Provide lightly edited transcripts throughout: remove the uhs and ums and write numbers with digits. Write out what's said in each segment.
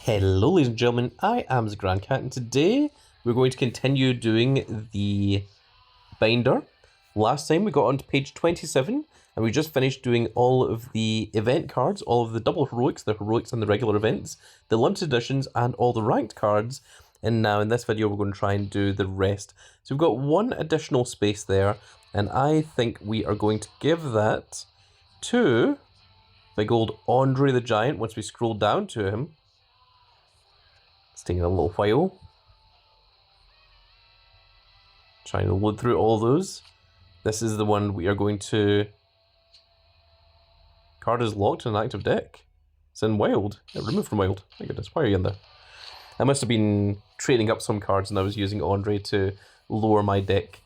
Hello ladies and gentlemen, I am the Grand Cat and today we're going to continue doing the binder. Last time we got onto page 27 and we just finished doing all of the event cards, all of the double heroics, the heroics and the regular events, the limited editions and all the ranked cards. And now in this video we're going to try and do the rest. So we've got one additional space there and I think we are going to give that to big old Andre the Giant once we scroll down to him. It's taking a little while. Trying to load through all those. This is the one we are going to... Card is locked in an active deck. It's in Wild. Removed from Wild. My goodness, why are you in there? I must have been trading up some cards and I was using Andre to lower my deck.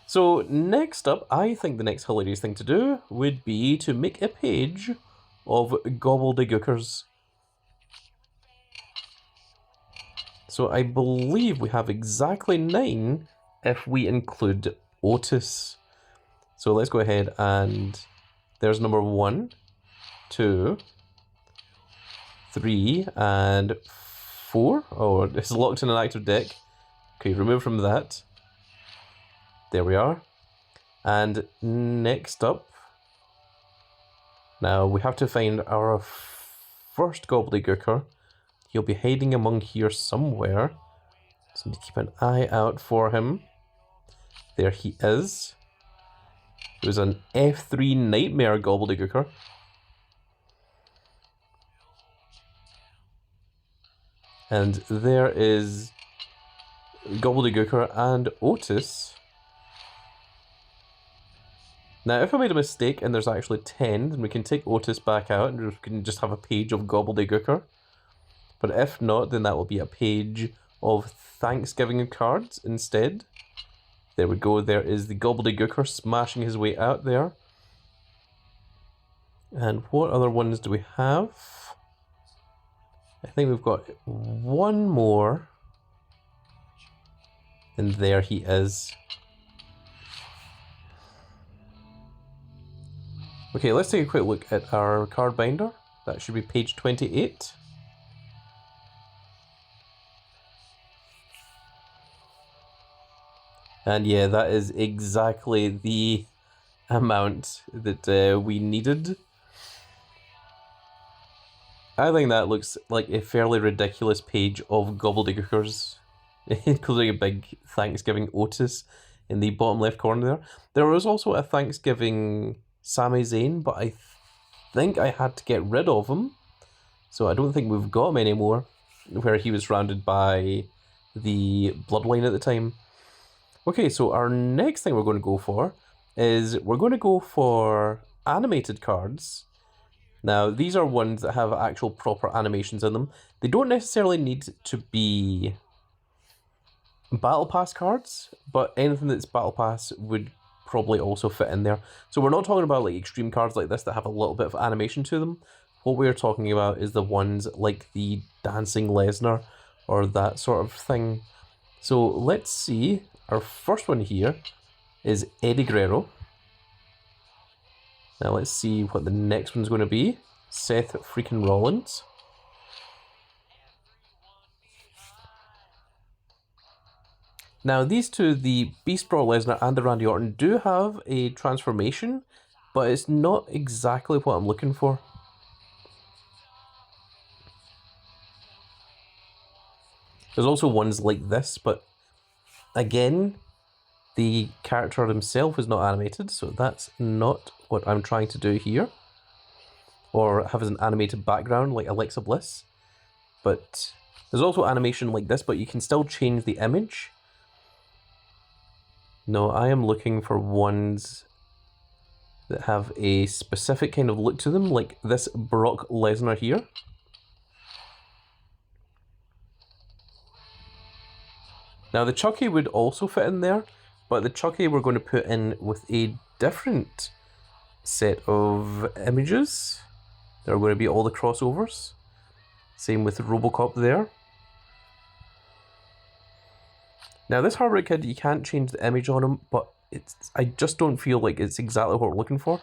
So next up, I think the next hilarious thing to do would be to make a page of gobbledygookers. So I believe we have exactly 9 if we include Otis. So let's go ahead and there's number 1, 2, 3, and 4. Oh, it's locked in an active deck. Okay, remove from that. There we are. And next up, now we have to find our first gobbledygooker. He'll be hiding among here somewhere. So need to keep an eye out for him. There he is. It was an F3 Nightmare gobbledygooker. And there is gobbledygooker and Otis. Now, if I made a mistake and there's actually 10, then we can take Otis back out and we can just have a page of gobbledygooker. But if not, then that will be a page of Thanksgiving cards instead. There we go, there is the gobbledygooker smashing his way out there. And what other ones do we have? I think we've got one more. And there he is. Okay, let's take a quick look at our card binder. That should be page 28. And yeah, that is exactly the amount that we needed. I think that looks like a fairly ridiculous page of gobbledygookers, including a big Thanksgiving Otis in the bottom left corner there. There was also a Thanksgiving Sami Zayn, but I think I had to get rid of him. So I don't think we've got him anymore, where he was surrounded by the bloodline at the time. Okay, so our next thing we're going to go for is we're going to go for animated cards. Now, these are ones that have actual proper animations in them. They don't necessarily need to be Battle Pass cards, but anything that's Battle Pass would probably also fit in there. So we're not talking about like extreme cards like this that have a little bit of animation to them. What we're talking about is the ones like the Dancing Lesnar or that sort of thing. So let's see. Our first one here is Eddie Guerrero. Now let's see what the next one's going to be. Seth freaking Rollins. Now these two, the Beast Brock Lesnar and the Randy Orton, do have a transformation, but it's not exactly what I'm looking for. There's also ones like this, but again, the character himself is not animated, so that's not what I'm trying to do here. Or have as an animated background like Alexa Bliss. But there's also animation like this, but you can still change the image. No, I am looking for ones that have a specific kind of look to them, like this Brock Lesnar here. Now the Chucky would also fit in there, but the Chucky we're going to put in with a different set of images. There are going to be all the crossovers. Same with Robocop there. Now this Heartbreak Kid, you can't change the image on him, but I just don't feel like it's exactly what we're looking for.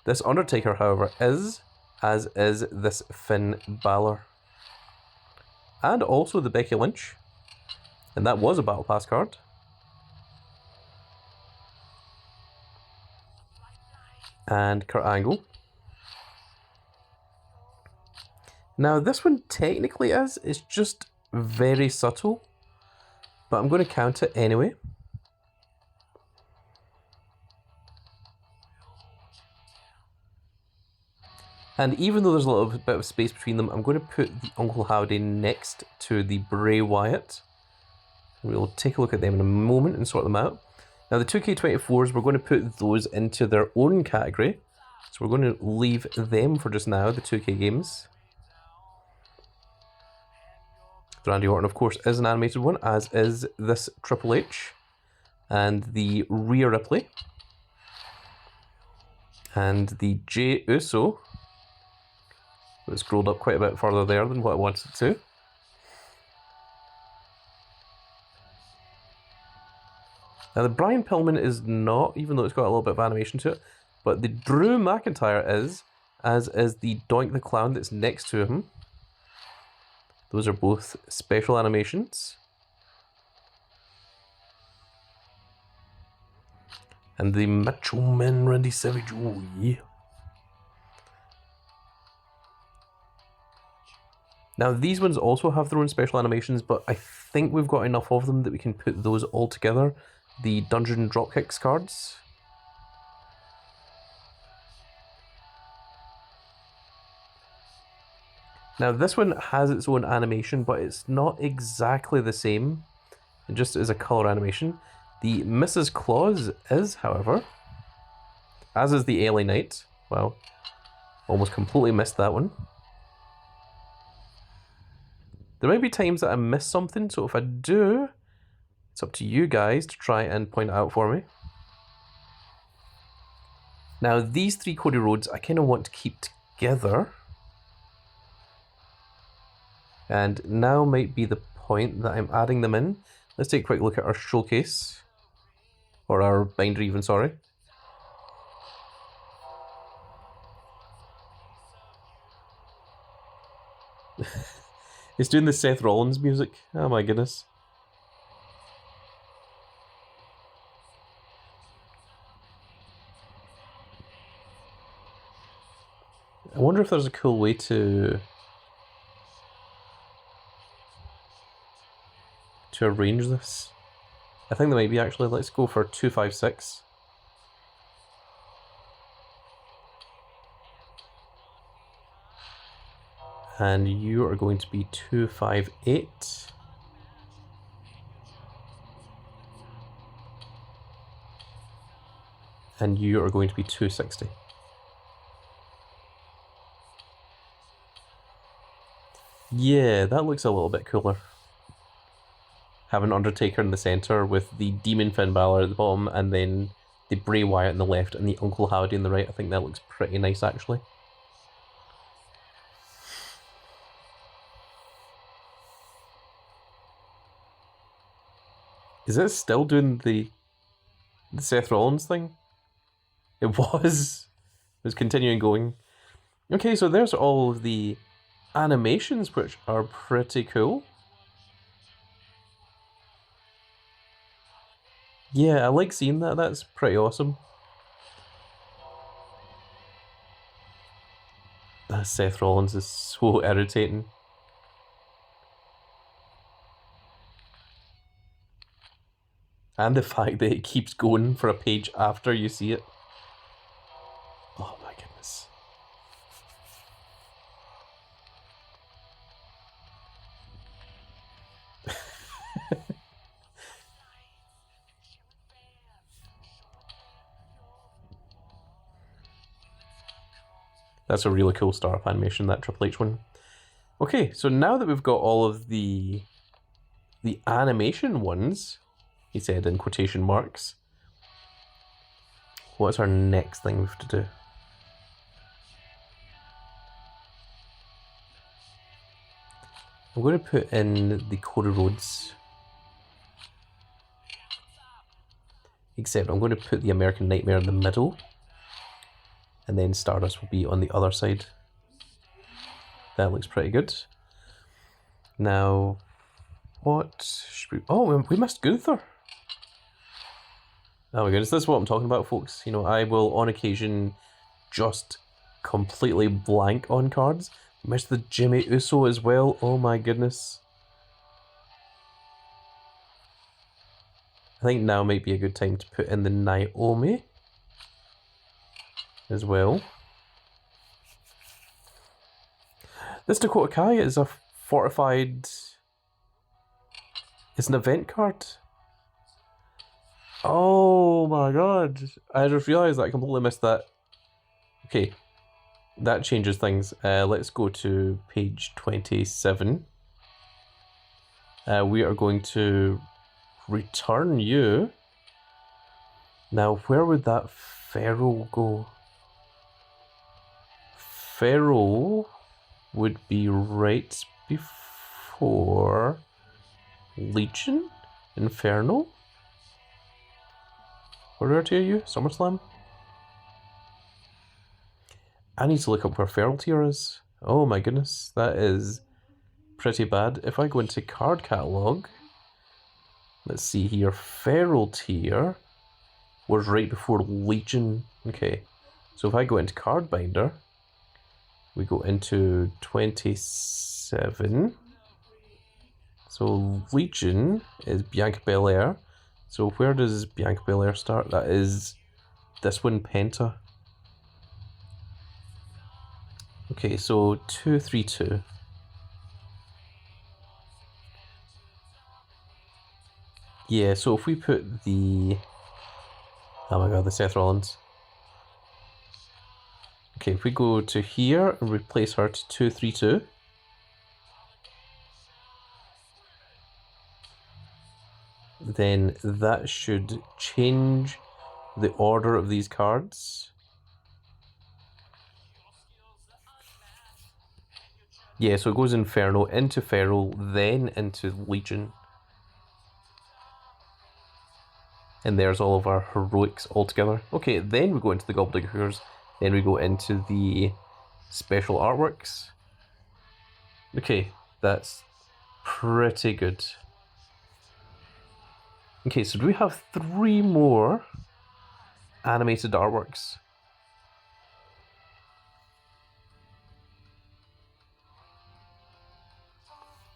This Undertaker, however, is, as is this Finn Balor. and also the Becky Lynch. And that was a Battle Pass card. And Kurt Angle. Now this one technically it's just very subtle, but I'm going to count it anyway. And even though there's a little bit of space between them, I'm going to put the Uncle Howdy next to the Bray Wyatt. We'll take a look at them in a moment and sort them out. Now the 2K24s, we're going to put those into their own category. So we're going to leave them for just now, the 2K games. Randy Orton, of course, is an animated one, as is this Triple H. And the Rhea Ripley. And the Jey Uso. It scrolled up quite a bit further there than what I wanted to. Now the Brian Pillman is not, even though it's got a little bit of animation to it, but the Drew McIntyre is, as is the Doink the Clown that's next to him. Those are both special animations. And the Macho Man Randy Savage, oh yeah. Now these ones also have their own special animations, but I think we've got enough of them that we can put those all together. The Dungeon Dropkicks cards. Now this one has its own animation, but it's not exactly the same. It just is a colour animation. The Mrs. Claus is, however, as is the LA Knight. Wow, almost completely missed that one. There might be times that I miss something, so if I do, it's up to you guys to try and point it out for me. Now these three Cody Rhodes I kind of want to keep together. And now might be the point that I'm adding them in. Let's take a quick look at our showcase. Or our binder even, sorry. It's doing the Seth Rollins music. Oh my goodness. I wonder if there's a cool way to arrange this. I think there might be actually. Let's go for 256. And you are going to be 258. And you are going to be 260. Yeah, that looks a little bit cooler. Having Undertaker in the centre with the Demon Finn Balor at the bottom, and then the Bray Wyatt on the left and the Uncle Howdy on the right. I think that looks pretty nice, actually. Is it still doing the Seth Rollins thing? It was. It was continuing going. Okay, so there's all of the animations, which are pretty cool. Yeah, I like seeing that. That's pretty awesome. Seth Rollins is so irritating. And the fact that it keeps going for a page after you see it. Oh my goodness. That's a really cool startup animation, that Triple H one. Okay, so now that we've got all of the animation ones, he said in quotation marks, what's our next thing we have to do? I'm going to put in the Cody Rhodes. Except I'm going to put the American Nightmare in the middle. And then Stardust will be on the other side. That looks pretty good. Now, what should we... Oh, we missed Gunther. Oh my goodness, this is what I'm talking about, folks. You know, I will, on occasion, just completely blank on cards. Missed the Jimmy Uso as well. Oh my goodness. I think now might be a good time to put in the Naomi as well. This Dakota Kai is a fortified... It's an event card. Oh my god. I just realised that I completely missed that. Okay. That changes things. Let's go to page 27. We are going to return you. Now, where would that Pharaoh go? Pharaoh would be right before Legion? Inferno? Where are you? SummerSlam? I need to look up where Feral Tier is. Oh my goodness, that is pretty bad. If I go into card catalog, let's see here, Feral Tier was right before Legion. Okay, so if I go into card binder, we go into 27. So Legion is Bianca Belair. So where does Bianca Belair start? That is this one, Penta. Okay, so 232. Yeah, so if we put the... Oh my god, the Seth Rollins. Okay, if we go to here and replace her to 232. Then that should change the order of these cards. Yeah, so it goes Inferno into Feral, then into Legion. And there's all of our heroics all together. Okay, then we go into the Gobbledygookers. Then we go into the special artworks. Okay, that's pretty good. Okay, so do we have 3 more animated artworks?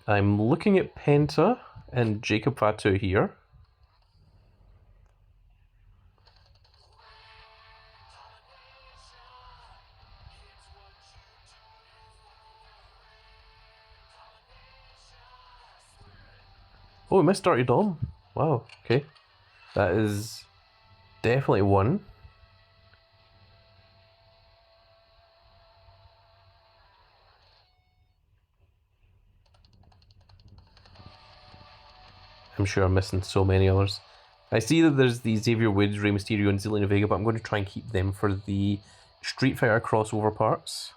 I'm looking at Penta and Jacob Fatu here. Oh, we missed Dirty Dom. Wow, okay. That is definitely one. I'm sure I'm missing so many others. I see that there's the Xavier Woods, Rey Mysterio, and Zelina Vega, but I'm going to try and keep them for the Street Fighter crossover parts.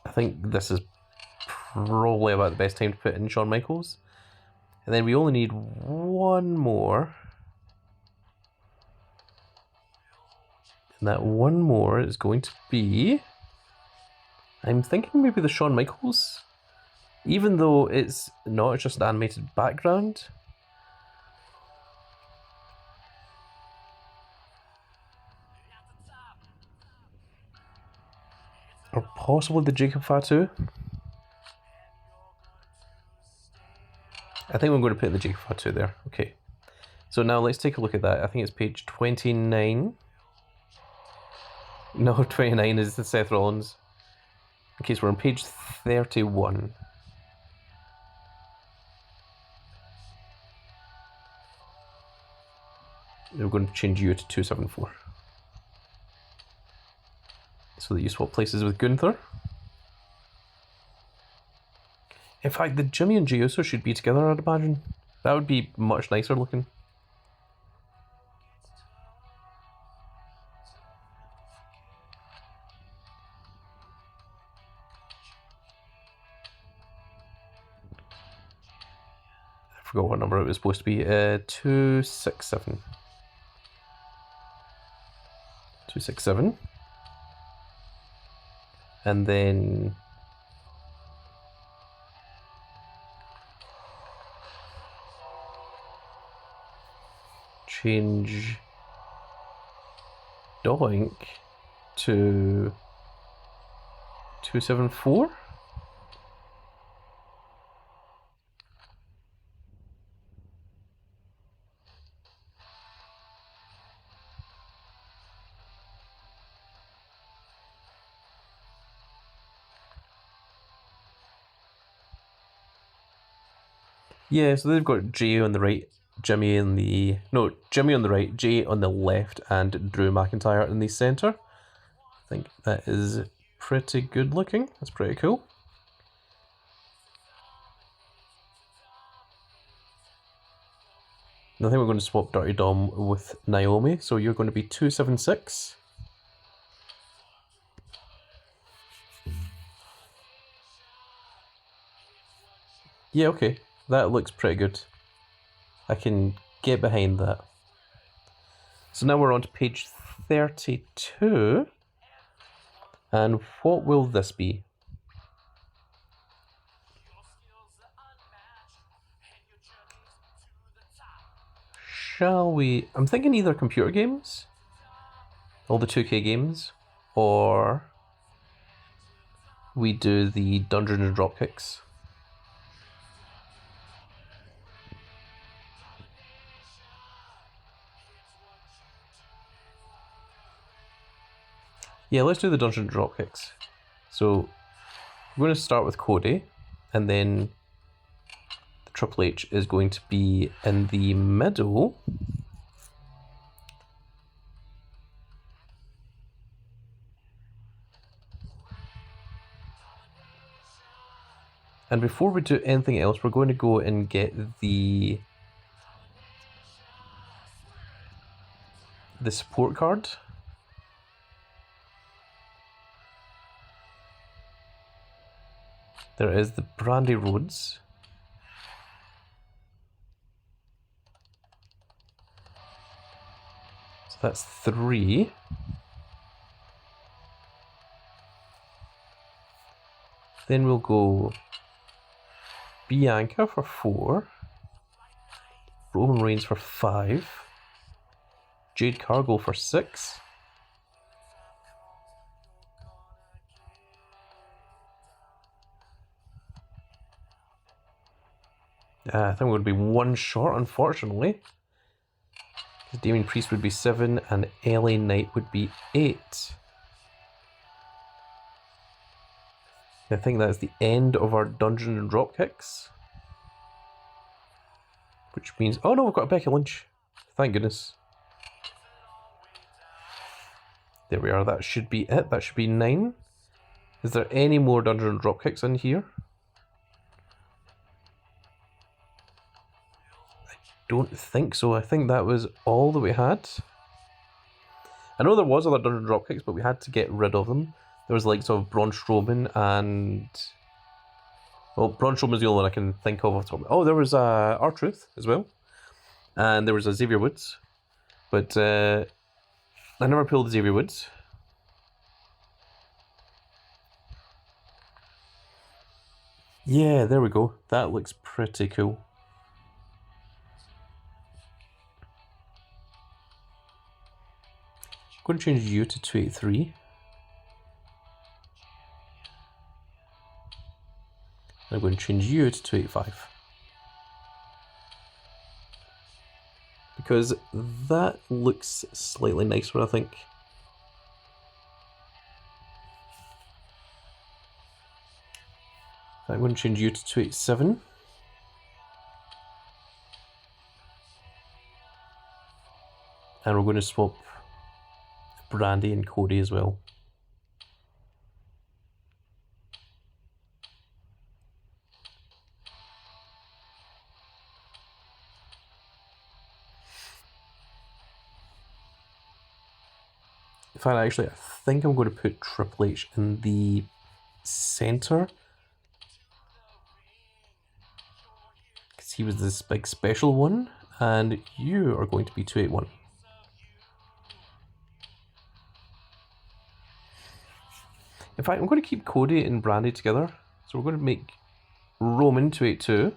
I think this is probably about the best time to put in Shawn Michaels. And then we only need one more. And that one more is going to be... I'm thinking maybe the Shawn Michaels. Even though it's not just an animated background. Or possibly the Jacob Fatu. I think I'm going to put the Jacob Fatu there. Okay. So now let's take a look at that. I think it's page 29. No, 29 is the Seth Rollins. Okay, so we're on page 31. We're going to change you to 274. So that you swap places with Gunther. In fact, the Jimmy and Jey Uso should be together, I'd imagine. That would be much nicer looking. I forgot what number it was supposed to be. 267. 267. and then change Doink to 274. Yeah, so they've got Jay on the right, Jimmy on the right, Jay on the left, and Drew McIntyre in the centre. I think that is pretty good looking. That's pretty cool. I think we're going to swap Dirty Dom with Naomi, so you're going to be 276. Yeah, okay. That looks pretty good. I can get behind that. So now we're on to page 32. And what will this be? Shall we... I'm thinking either computer games, all the 2K games, or we do the Dungeons and Dropkicks. Yeah, let's do the Dungeons and Dropkicks. So we're going to start with Cody, and then the Triple H is going to be in the middle. And before we do anything else, we're going to go and get the support card. There is the Brandy Rhodes. So that's 3. Then we'll go Bianca for 4. Roman Reigns for 5. Jade Cargill for 6. I think we're going to be one short, unfortunately. Because Damien Priest would be 7 and LA Knight would be 8. I think that's the end of our Dungeons and Dropkicks. Which means... Oh no, we've got a Becky Lynch. Thank goodness. There we are, that should be it. That should be 9. Is there any more Dungeons and Dropkicks in here? Don't think so. I think that was all that we had. I know there was other Dungeon Dropkicks, but we had to get rid of them. There was like sort of Braun Strowman and... Well, Braun Strowman's the only one I can think of. Oh, there was R-Truth as well. And there was a Xavier Woods. But I never pulled Xavier Woods. Yeah, there we go. That looks pretty cool. I'm going to change you to 283. I'm going to change you to 285. Because that looks slightly nicer, I think. I'm going to change you to 287. And we're going to swap Brandy and Cody as well. In fact, actually, I think I'm going to put Triple H in the center. Because he was this big special one. And you are going to be 281. In fact, I'm going to keep Cody and Brandy together. So we're going to make Roman 282.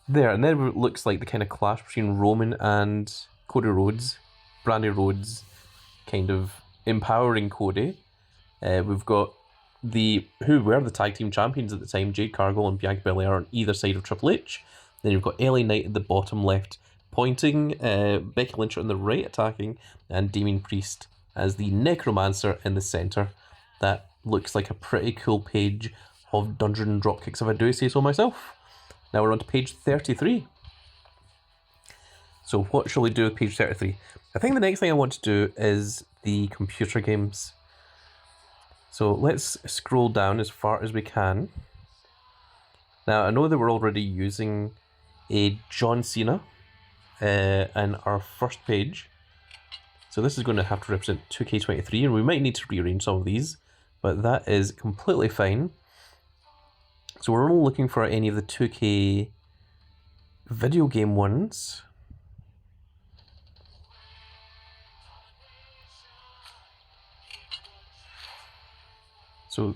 There, and then it looks like the kind of clash between Roman and Cody Rhodes. Brandy Rhodes kind of empowering Cody. We've got who were the tag team champions at the time, Jade Cargill and Bianca Belair on either side of Triple H. Then you've got LA Knight at the bottom left pointing, Becky Lynch on the right attacking, and Damien Priest as the Necromancer in the centre. That looks like a pretty cool page of Dungeon and Dropkicks, if I do say so myself. Now we're on to page 33. So what shall we do with page 33? I think the next thing I want to do is the computer games. So let's scroll down as far as we can. Now I know that we're already using a John Cena in our first page. So this is going to have to represent 2K23, and we might need to rearrange some of these, but that is completely fine. So we're only looking for any of the 2K video game ones. So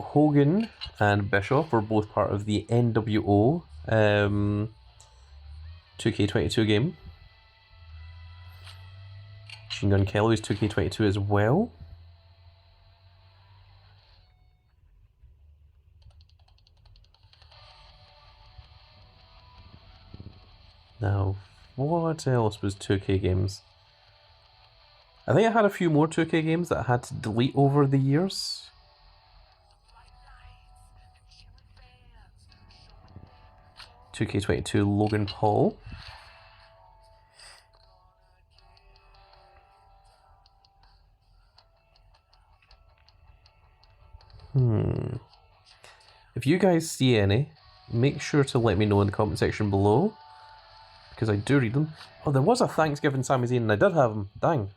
Hogan and Bischoff were both part of the NWO 2K22 game. Machine Gun Kelly is 2K22 as well. Now, what else was 2K games? I think I had a few more 2K games that I had to delete over the years. 2K22 Logan Paul. If you guys see any, make sure to let me know in the comment section below, because I do read them. Oh, there was a Thanksgiving Sami Zayn and I did have him. Dang.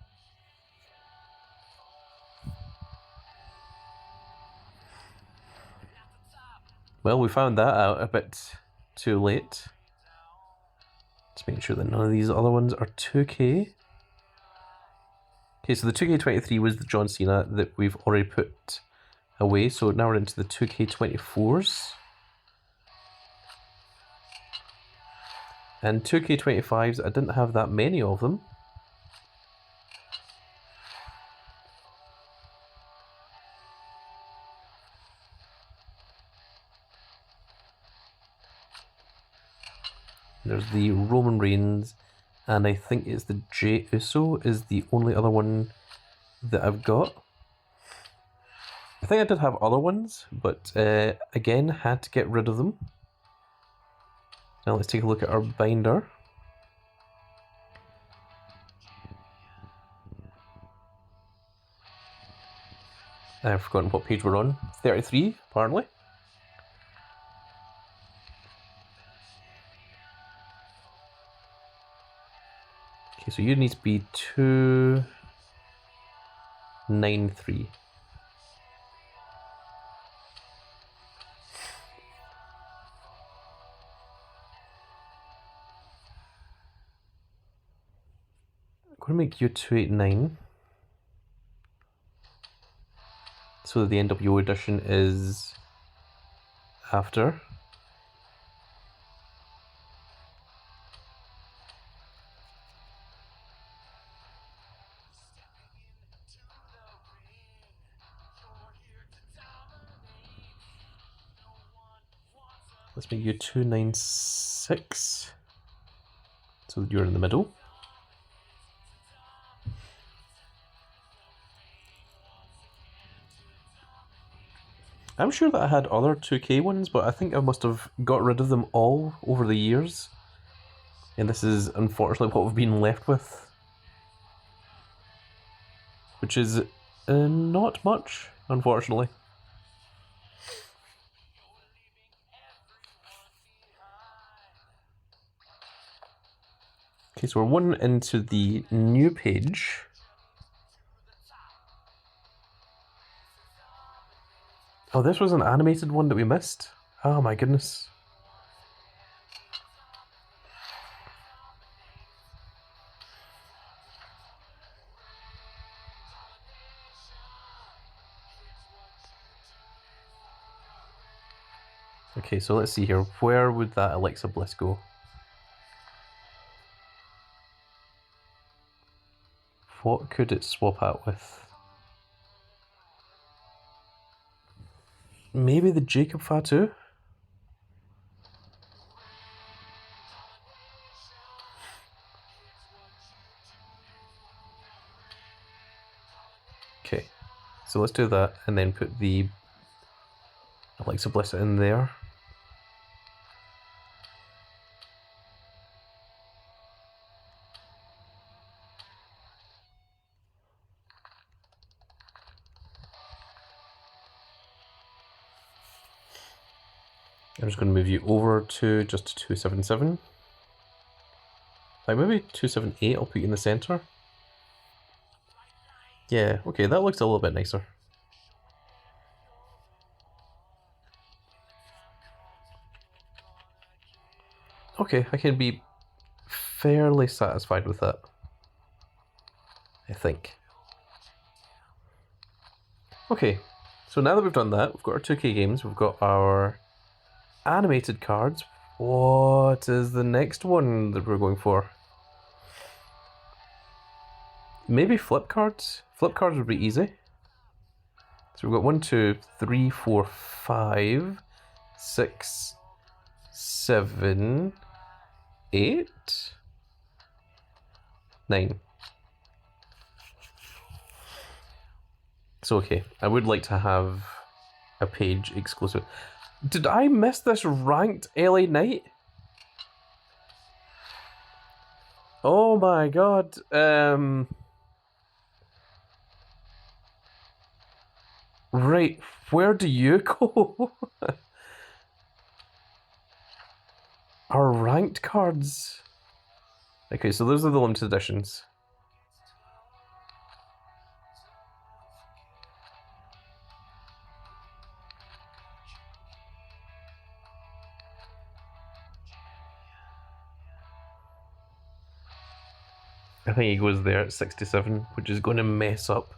Well, we found that out a bit too late. Let's make sure that none of these other ones are 2K. Okay, so the 2K23 was the John Cena that we've already put away, so now we're into the 2K24s. And 2K25s, I didn't have that many of them. There's the Roman Reigns, and I think it's the Jey Uso is the only other one that I've got. I think I did have other ones, but again, had to get rid of them. Now let's take a look at our binder. I've forgotten what page we're on. 33, apparently. Okay, so you need to be 293. I'm going to make you 289. So the NWO edition is after. Let's make you 296. So you're in the middle. I'm sure that I had other 2K ones, but I think I must have got rid of them all over the years. And this is unfortunately what we've been left with. Which is not much, unfortunately. Okay, so we're one into the new page. Oh, this was an animated one that we missed. Oh my goodness. Okay, so let's see here. Where would that Alexa Bliss go? What could it swap out with? Maybe the Jacob Fatu? Okay, so let's do that and then put the Alexa Bliss in there. I'm just going to move you over to just 277. Like maybe 278, I'll put you in the center. Yeah, okay, that looks a little bit nicer. Okay, I can be fairly satisfied with that, I think. Okay, so now that we've done that, we've got our 2K games, we've got our animated cards. What is the next one that we're going for? Maybe flip cards? Flip cards would be easy. So we've got 1, 2, 3, 4, 5, 6, 7, 8, 9. So okay, I would like to have a page exclusive. Did I miss this ranked LA Knight? Oh my god. Right, where do you go? Our ranked cards. Okay, so those are the limited editions. I think he goes there at 67, which is going to mess up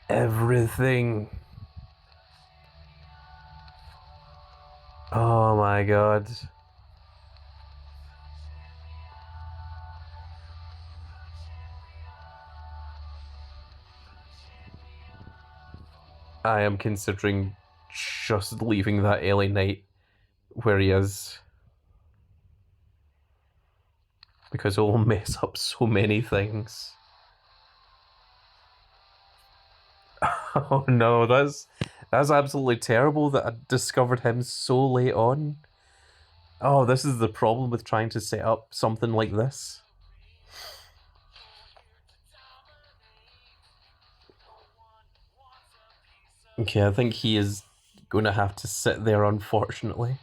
everything. Oh my god. I am considering just leaving that LA Knight where he is. Because it will mess up so many things. Oh no, that's absolutely terrible that I discovered him so late on. Oh, this is the problem with trying to set up something like this. Okay, I think he is going to have to sit there, unfortunately.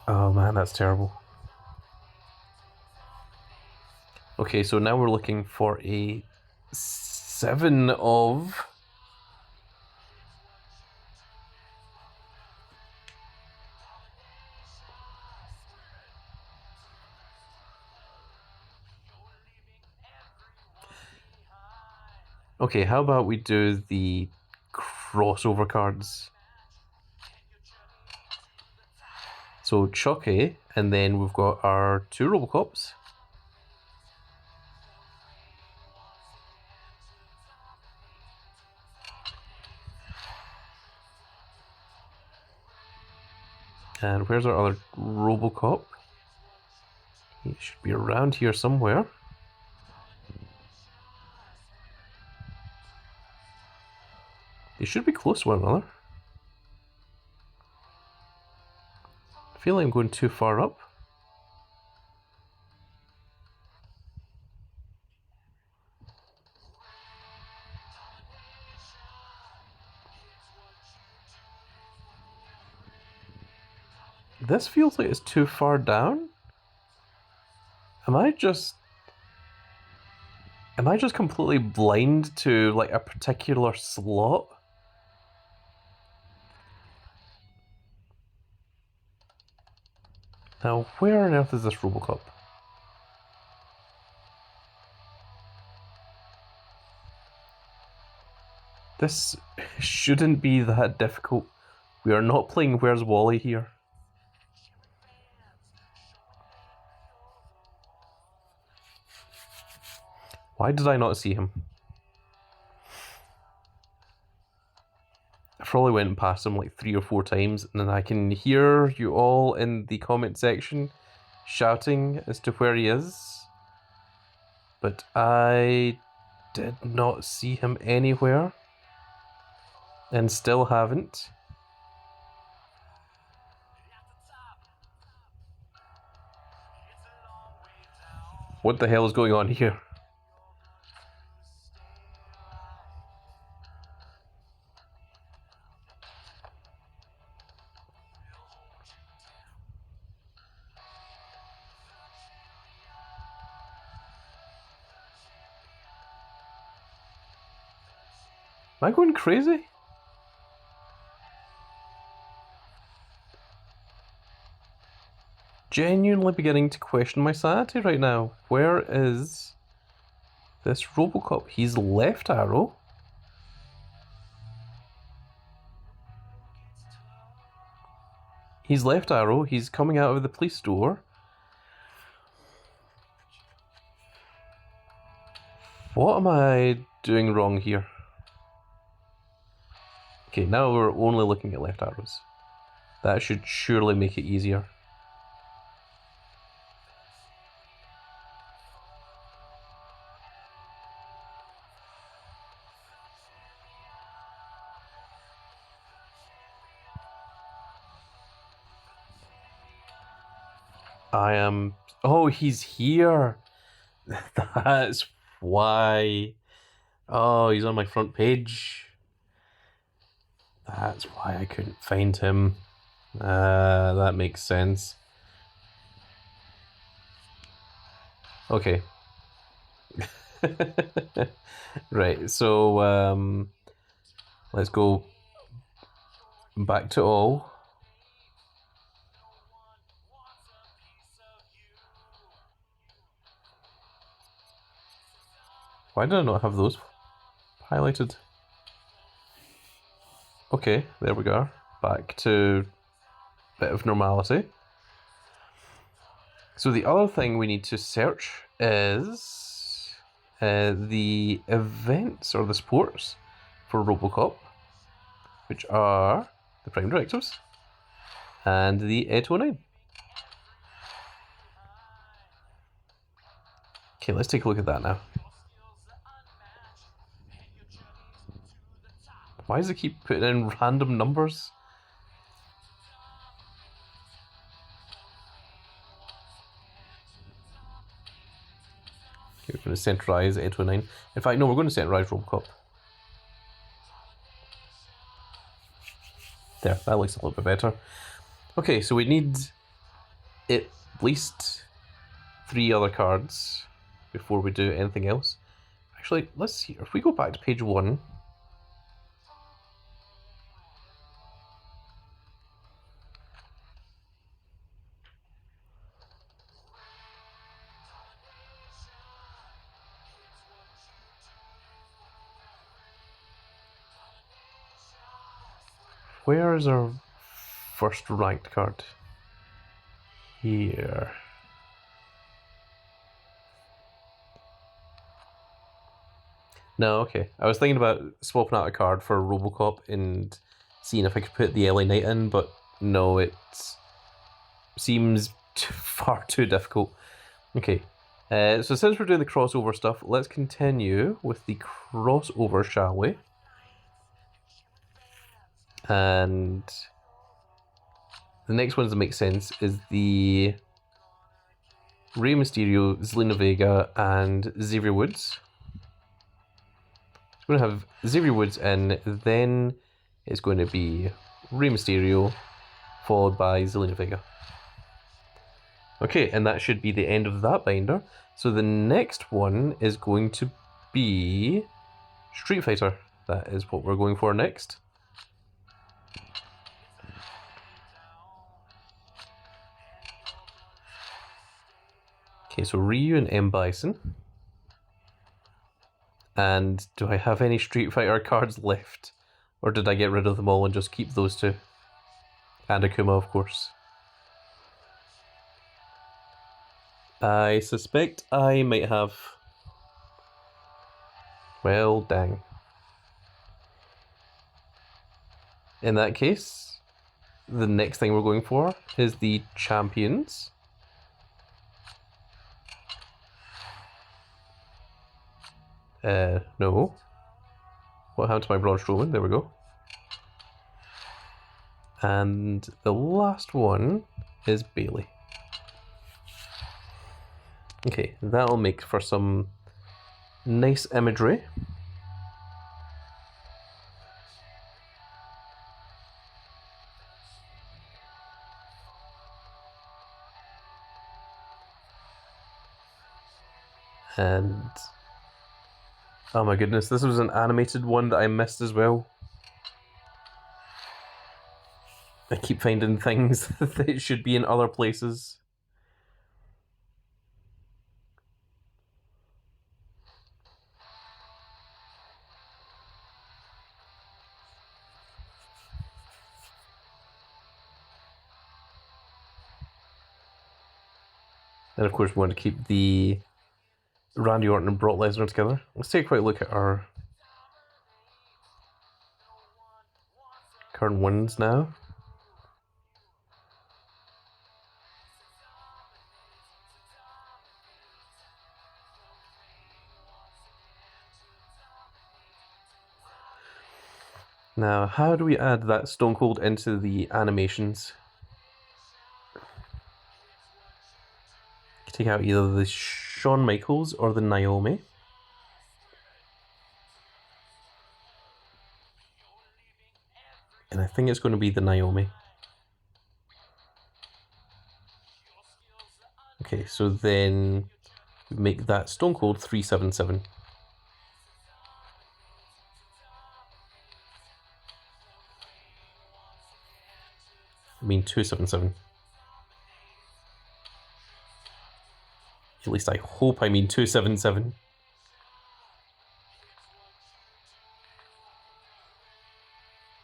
Oh man, that's terrible. Okay, so now we're looking for a 7 of... Okay, how about we do the crossover cards? So Chucky, and then we've got our 2 Robocops. And where's our other Robocop? He should be around here somewhere. They should be close to one another. I feel like I'm going too far up. This feels like it's too far down. Am I just completely blind to like a particular slot? Now, where on earth is this Robocop? This shouldn't be that difficult. We are not playing Where's Wally here. Why did I not see him? I probably went past him like 3 or 4 times, and then I can hear you all in the comment section shouting as to where he is. But I did not see him anywhere. And still haven't. What the hell is going on here? Am I going crazy? Genuinely beginning to question my sanity right now. Where is this Robocop? He's left Arrow. He's left Arrow. He's coming out of the police door. What am I doing wrong here? Okay, now we're only looking at left arrows. That should surely make it easier. I am... Oh, he's here! That's why... Oh, he's on my front page. That's why I couldn't find him. That makes sense. Okay. Right, so let's go back to all. Why did I not have those highlighted? Okay, there we go. Back to a bit of normality. So the other thing we need to search is the events or the sports for Robocop, which are the Prime Directives and the 809. Okay, let's take a look at that now. Why does it keep putting in random numbers? Okay, we're going to centralize 809. In fact, no, we're going to centralize Robocop. There, that looks a little bit better. Okay, so we need at least 3 other cards before we do anything else. Actually, let's see. If we go back to page 1... Where is our first ranked card? Here. No, okay. I was thinking about swapping out a card for Robocop and seeing if I could put the LA Knight in, but no, it seems far too difficult. Okay, so since we're doing the crossover stuff, let's continue with the crossover, shall we? And the next ones that make sense is the Rey Mysterio, Zelina Vega, and Xavier Woods. We're going to have Xavier Woods in, then it's going to be Rey Mysterio, followed by Zelina Vega. Okay, and that should be the end of that binder. So the next one is going to be Street Fighter. That is what we're going for next. Okay, so Ryu and M. Bison. And do I have any Street Fighter cards left? Or did I get rid of them all and just keep those two? And Akuma, of course. I suspect I might have... Well, dang. In that case, the next thing we're going for is the champions. No. What happened to my Braun Strowman? There we go. And the last one is Bailey. Okay, that'll make for some nice imagery. And oh my goodness, this was an animated one that I missed as well. I keep finding things that should be in other places. And of course we want to keep the Randy Orton and Brock Lesnar together. Let's take a quick look at our current wins now. Now, how do we add that Stone Cold into the animations? Take out either the Shawn Michaels or the Naomi. And I think it's going to be the Naomi. Okay, so then we make that Stone Cold 377. I mean 277. At least I hope I mean 277.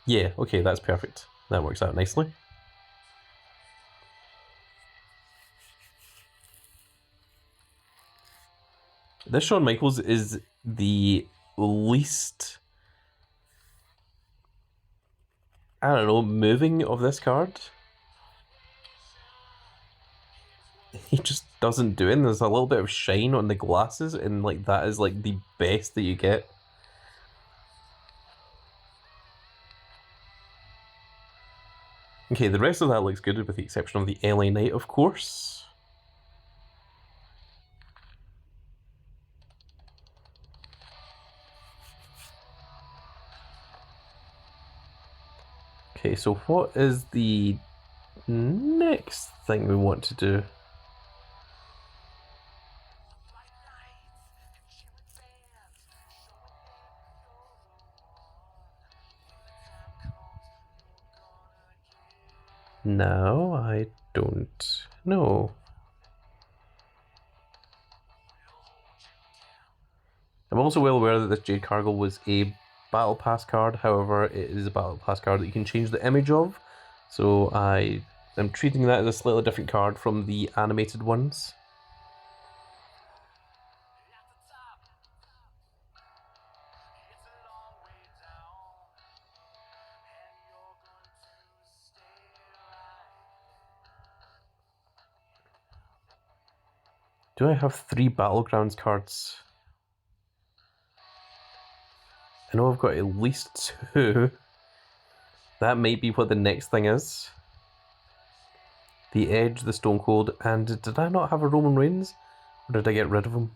Yeah, okay, that's perfect. That works out nicely. This Shawn Michaels is the least, I don't know, moving of this card. He just doesn't do it. And there's a little bit of shine on the glasses, and like that is like the best that you get. Okay, the rest of that looks good with the exception of the LA Knight, of course. Okay, so what is the next thing we want to do? No, I don't know. I'm also well aware that this Jade Cargill was a Battle Pass card, however, it is a Battle Pass card that you can change the image of, so I am treating that as a slightly different card from the animated ones. Do I have 3 Battlegrounds cards? I know I've got at least 2. That might be what the next thing is. The Edge, the Stone Cold, and did I not have a Roman Reigns? Or did I get rid of him?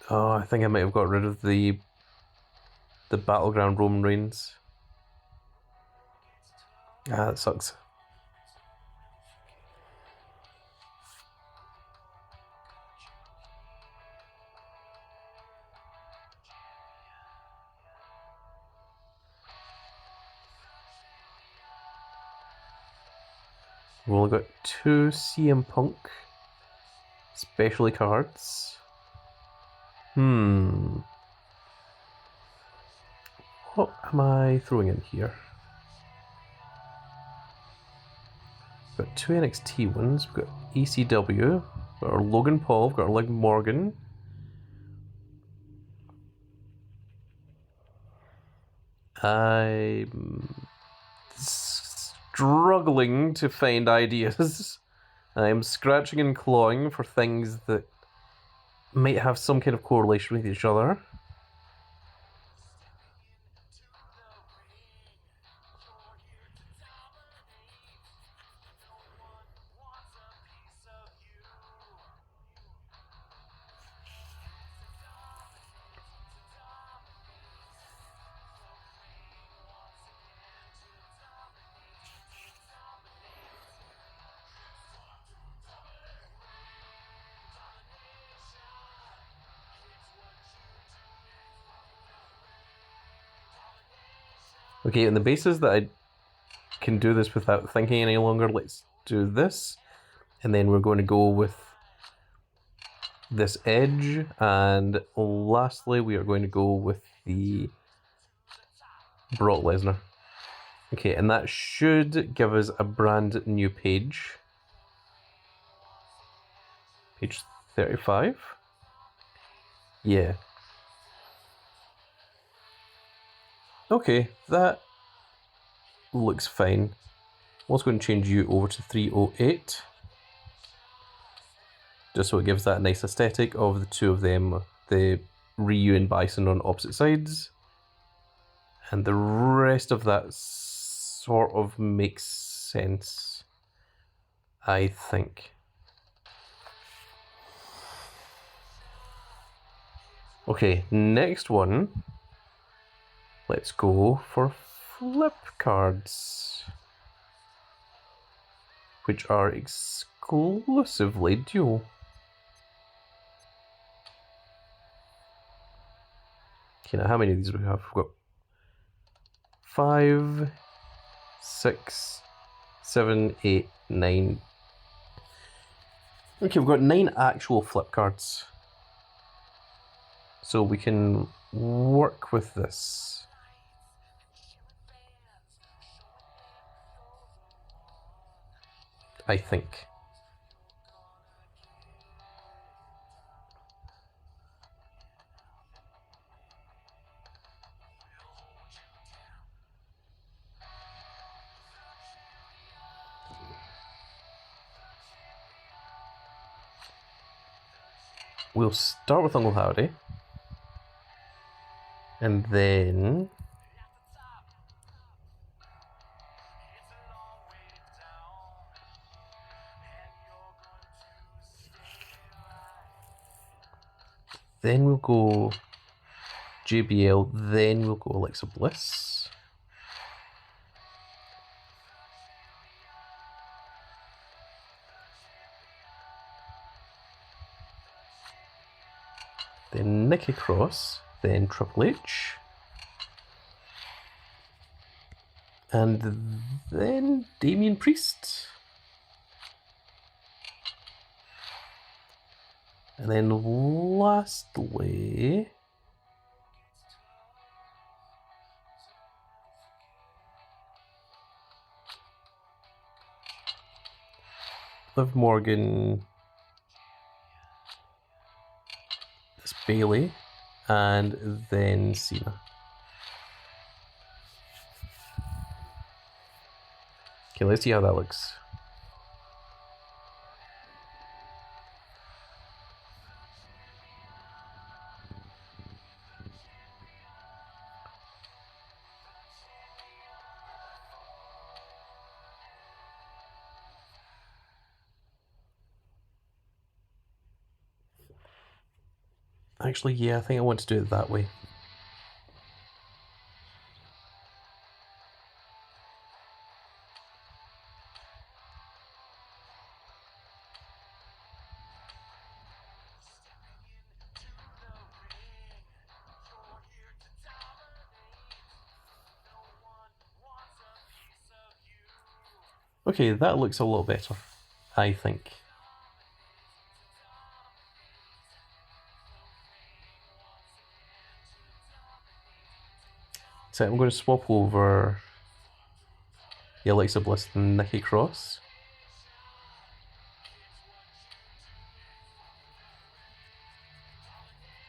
Oh, I think I might have got rid of the Battleground Roman Reigns. Ah, that sucks. We've only got 2 CM Punk specialty cards. What am I throwing in here? We've got 2 NXT ones. We've got ECW. We've got our Logan Paul. We've got our Liv Morgan. I'm struggling to find ideas. I'm scratching and clawing for things that might have some kind of correlation with each other. Okay, on the basis that I can do this without thinking any longer, let's do this. And then we're going to go with this edge. And lastly, we are going to go with the Brock Lesnar. Okay, and that should give us a brand new page. Page 35? Yeah. Okay, that looks fine. I'm also going to change you over to 308. Just so it gives that nice aesthetic of the two of them, the Ryu and Bison on opposite sides. And the rest of that sort of makes sense, I think. Okay, next one. Let's go for flip cards, which are exclusively dual. Okay, now how many of these do we have? We've got 5, 6, 7, 8, 9. Okay, we've got 9 actual flip cards. So we can work with this. I think. We'll start with Uncle Howdy. And then we'll go JBL, then we'll go Alexa Bliss. Then Nikki Cross, then Triple H. And then Damian Priest. And then lastly, Liv Morgan, this Bailey, and then Cena. Okay, let's see how that looks. Actually, yeah, I think I want to do it that way. Okay, that looks a lot better, I think. So I'm going to swap over the Alexa Bliss and Nikki Cross.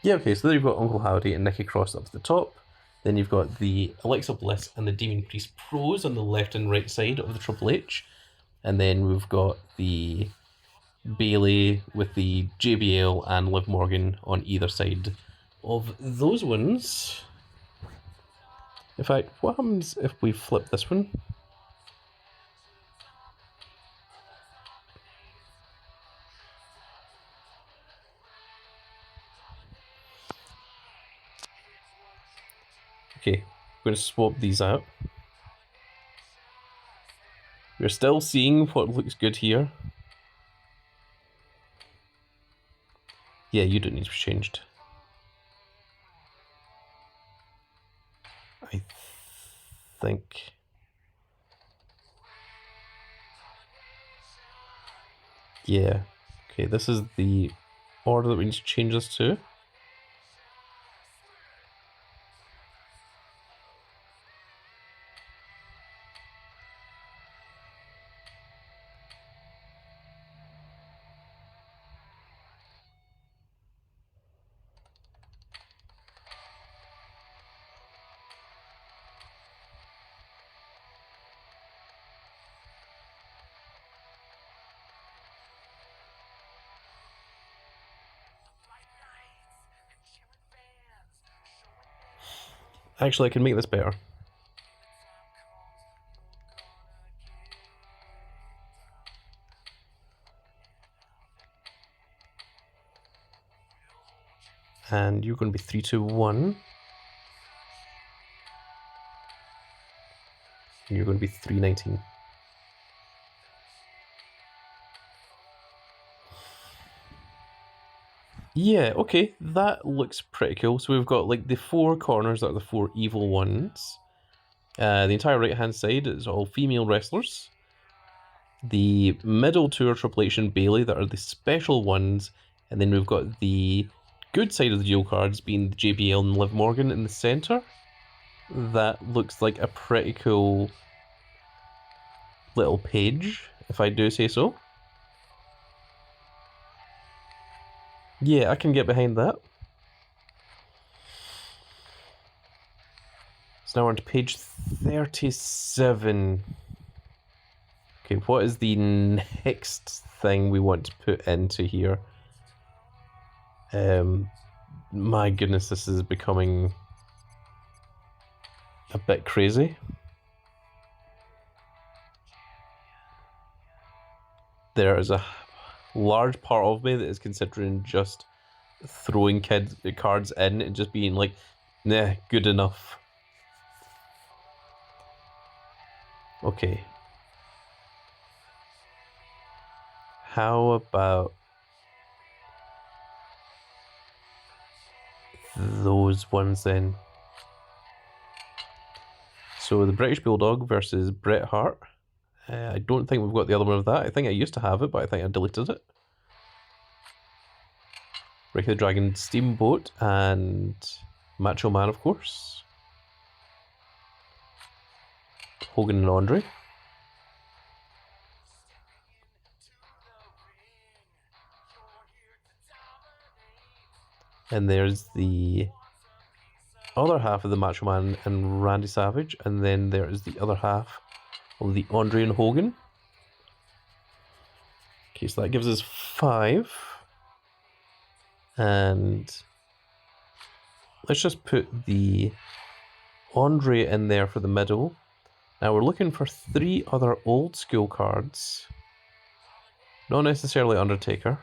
Yeah, okay, so there you've got Uncle Howdy and Nikki Cross up at the top. Then you've got the Alexa Bliss and the Demon Priest Pros on the left and right side of the Triple H. And then we've got the Bayley with the JBL and Liv Morgan on either side of those ones. In fact, what happens if we flip this one? Okay, I'm going to swap these out. We're still seeing what looks good here. Yeah, you don't need to be changed. I think. Yeah. Okay, this is the order that we need to change this to. Actually, I can make this better. And you're going to be 3, 2, 1. And you're going to be 319. Yeah, okay, that looks pretty cool. So we've got like the 4 corners that are the 4 evil ones. The entire right hand side is all female wrestlers. The middle 2 are Triple H and Bayley that are the special ones. And then we've got the good side of the dual cards being the JBL and Liv Morgan in the centre. That looks like a pretty cool little page, if I do say so. Yeah, I can get behind that. So now we're on to page 37. Okay, what is the next thing we want to put into here? My goodness, this is becoming a bit crazy. There is a large part of me that is considering just throwing cards in and just being like, nah, good enough. Okay. How about those ones then? So the British Bulldog versus Bret Hart. I don't think we've got the other one of that. I think I used to have it, but I think I deleted it. Ricky the Dragon Steamboat and Macho Man, of course. Hogan and Andre. And there's the other half of the Macho Man and Randy Savage. And then there is the other half of the Andre and Hogan. Okay, so that gives us 5. And let's just put the Andre in there for the middle. Now we're looking for 3 other old school cards. Not necessarily Undertaker.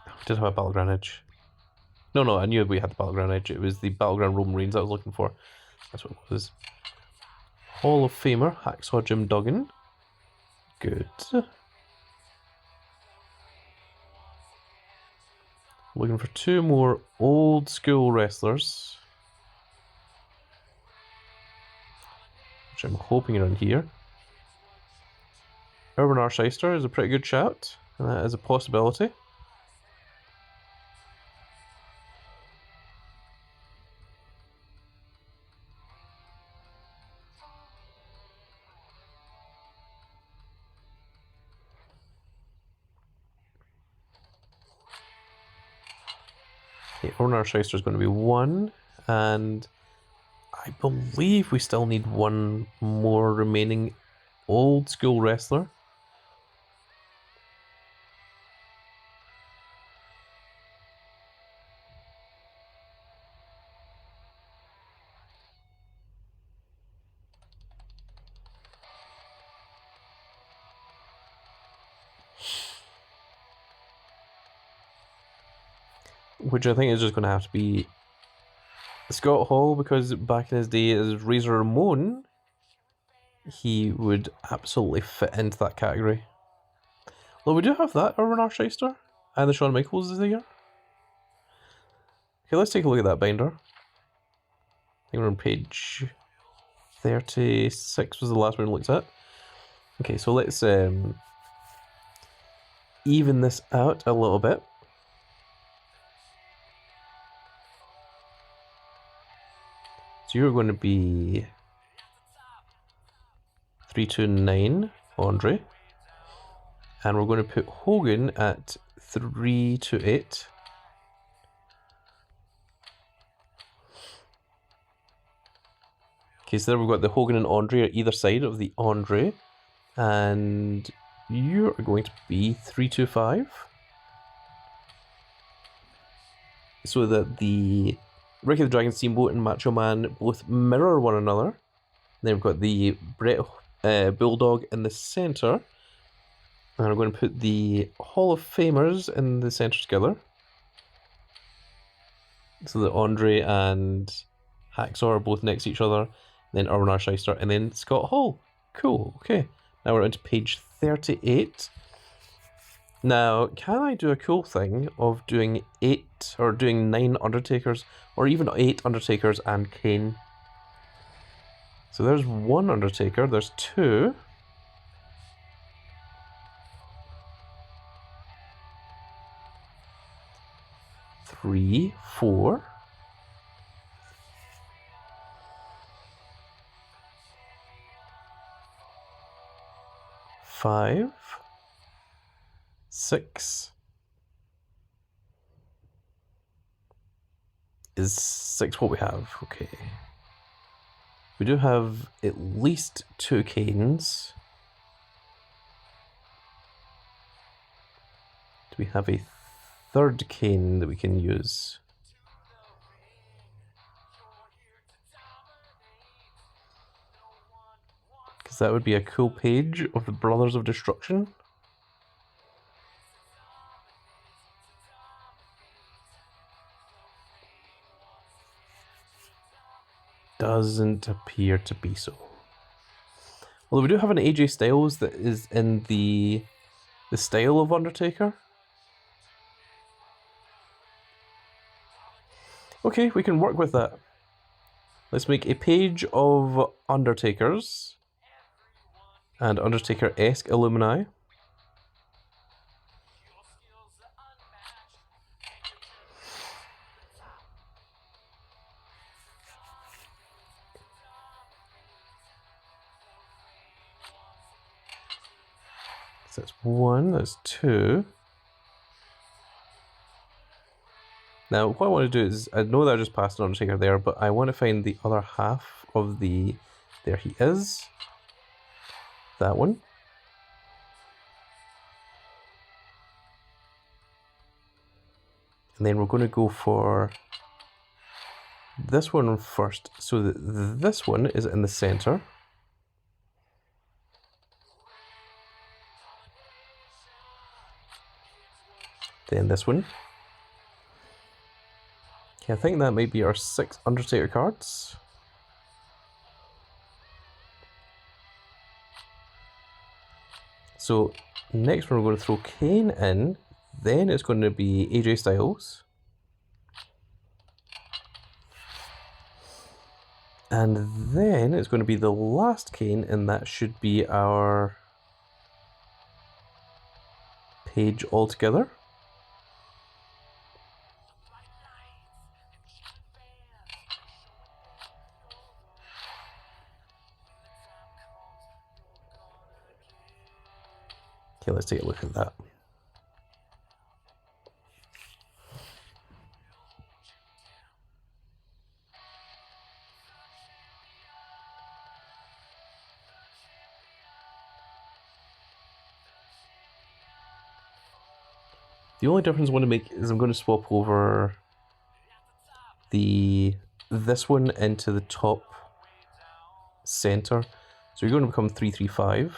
We did have a Battleground Edge. No, I knew we had the Battleground Edge. It was the Battleground Roman Reigns I was looking for. That's what it was. Hall of Famer, Hacksaw Jim Duggan. Good. Looking for 2 more old school wrestlers. which I'm hoping around here. Urban Arsheister is a pretty good shout, and that is a possibility. Okay, Urban Arsheister is going to be 1, and I believe we still need one more remaining old school wrestler. Which I think is just going to have to be Scott Hall, because back in his day as Razor Ramon, he would absolutely fit into that category. Well, we do have that Urban Arsheister, and the Shawn Michaels is here. Okay, let's take a look at that binder. I think we're on page 36 was the last one we looked at. Okay, so let's even this out a little bit. So you're going to be 329, Andre. And we're going to put Hogan at 328. Okay, so there we've got the Hogan and Andre at either side of the Andre. And you're going to be 325. So that the Ricky the Dragon Steamboat and Macho Man both mirror one another. Then we've got the Bret Bulldog in the centre. And we're going to put the Hall of Famers in the centre together. So that Andre and Hacksaw are both next to each other. Then Urban Arsheister and then Scott Hall. Cool, okay. Now we're on to page 38. Now, can I do a cool thing of doing 8 or doing 9 Undertakers, or even 8 Undertakers and Kane? So there's 1 Undertaker, there's 2. Three, 4. 5. 6. Is 6 what we have? Okay. We do have at least 2 Canes. Do we have a third Cane that we can use? Because that would be a cool page of the Brothers of Destruction. Doesn't appear to be so. Although we do have an AJ Styles that is in the style of Undertaker. Okay, we can work with that. Let's make a page of Undertakers and Undertaker-esque Illumini. So that's 1, that's 2. Now, what I want to do is, I know that I just passed an Undertaker there, but I want to find the other half of the... There he is. That one. And then we're going to go for this one first, so that this one is in the center. Then this one. Okay, I think that might be our 6 Undertaker cards. So next we're going to throw Kane in, then it's going to be AJ Styles. And then it's going to be the last cane, and that should be our page altogether. Okay, let's take a look at that. The only difference I want to make is I'm going to swap over this one into the top center. So you're going to become 335.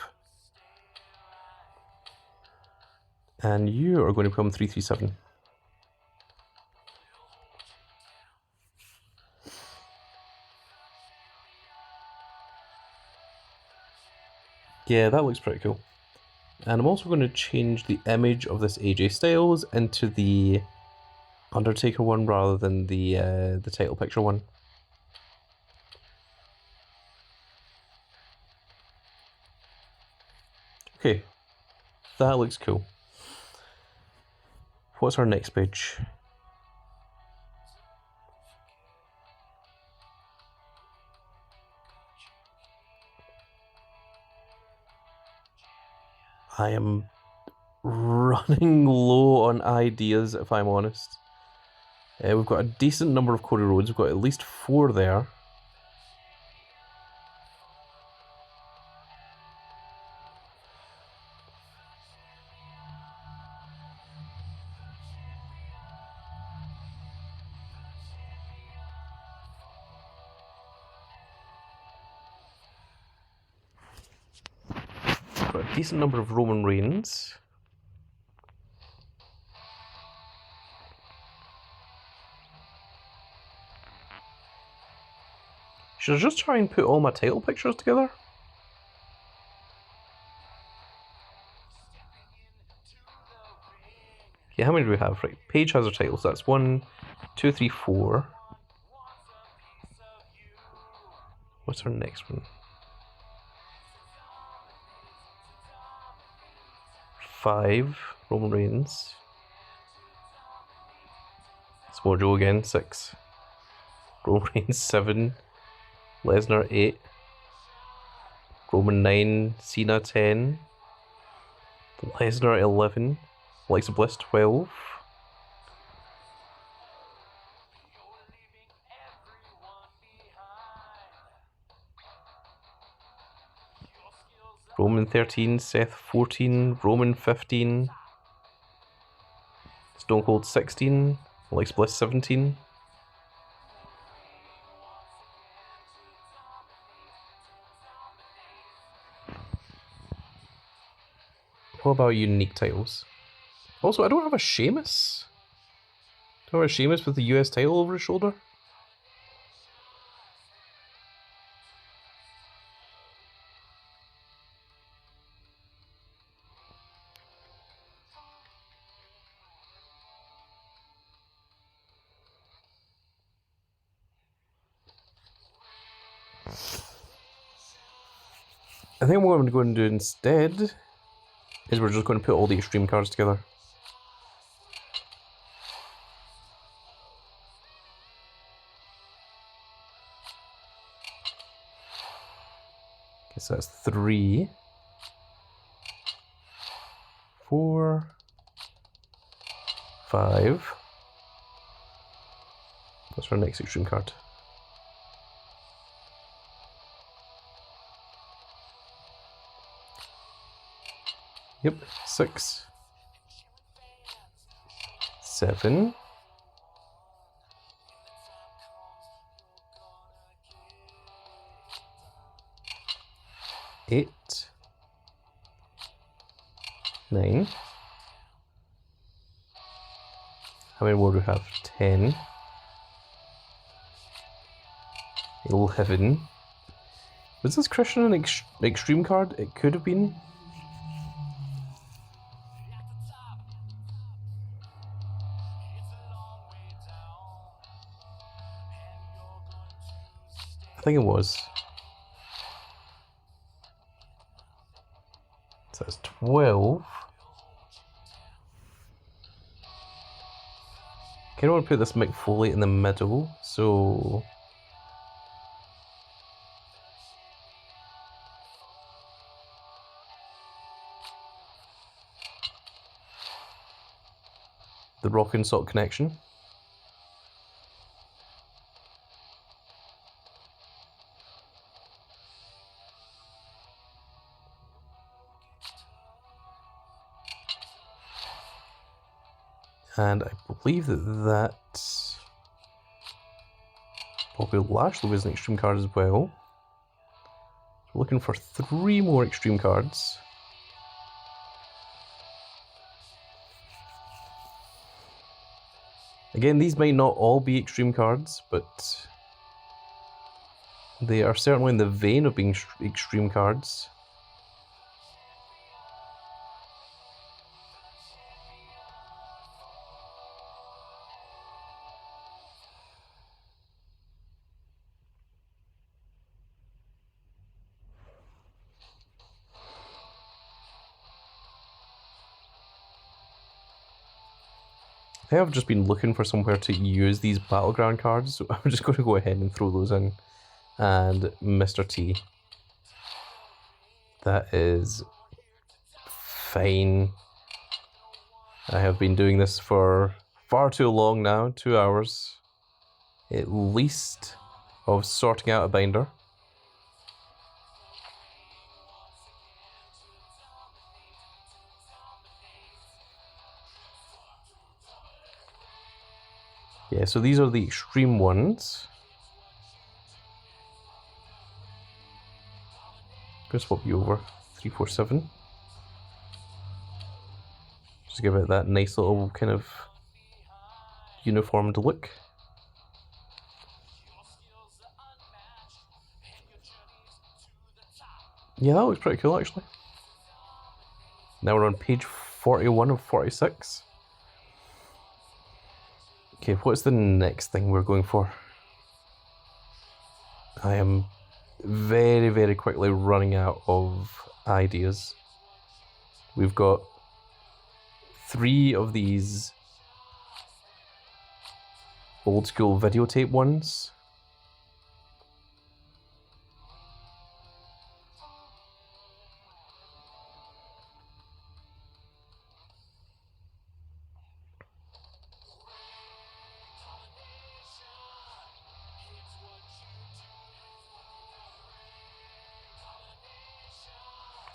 And you are going to become 337. Yeah, that looks pretty cool. And I'm also going to change the image of this AJ Styles into the Undertaker one rather than the title picture one. Okay, that looks cool. What's our next page? I am running low on ideas, if I'm honest. We've got a decent number of Cody Rhodes. We've got at least 4 there. We've got a decent number of Roman Reigns. Should I just try and put all my title pictures together? Okay, how many do we have? Right, Paige has her titles. That's 1, 2, 3, 4. What's our next one? 5, Roman Reigns. Samoa Joe again, 6. Roman Reigns, 7. Lesnar, 8. Roman, 9. Cena, 10. Lesnar, 11. Alexa Bliss, 12. Roman, 13. Seth, 14. Roman, 15. Stone Cold, 16. Alexa Bliss, 17. What about unique titles? Also, I don't have a Sheamus. Do I have a Sheamus with the US title over his shoulder? I think what I'm going to do instead is we're just going to put all the Extreme cards together. Okay, so that's 3, 4, 5. What's our next Extreme card? Yep, 6, 7, 8, 9. How many more do we have? 10, 11. Was this Christian an Extreme card? It could have been. I think it was. So that's 12. Okay, I want to put this Mick Foley in the middle, so... The Rock and Sock Connection. And I believe that Bobby Lashley was an extreme card as well. We're looking for 3 more extreme cards. Again, these might not all be extreme cards, but they are certainly in the vein of being extreme cards. I think I've just been looking for somewhere to use these battleground cards, so I'm just going to go ahead and throw those in. And Mr. T. That is fine. I have been doing this for far too long now, 2 hours at least, of sorting out a binder. Yeah, so these are the extreme ones. I'm gonna swap you over. 347. Just give it that nice little kind of uniformed look. Yeah, that looks pretty cool actually. Now we're on page 41 of 46. Okay, what's the next thing we're going for? I am very, very quickly running out of ideas. We've got 3 of these old school videotape ones.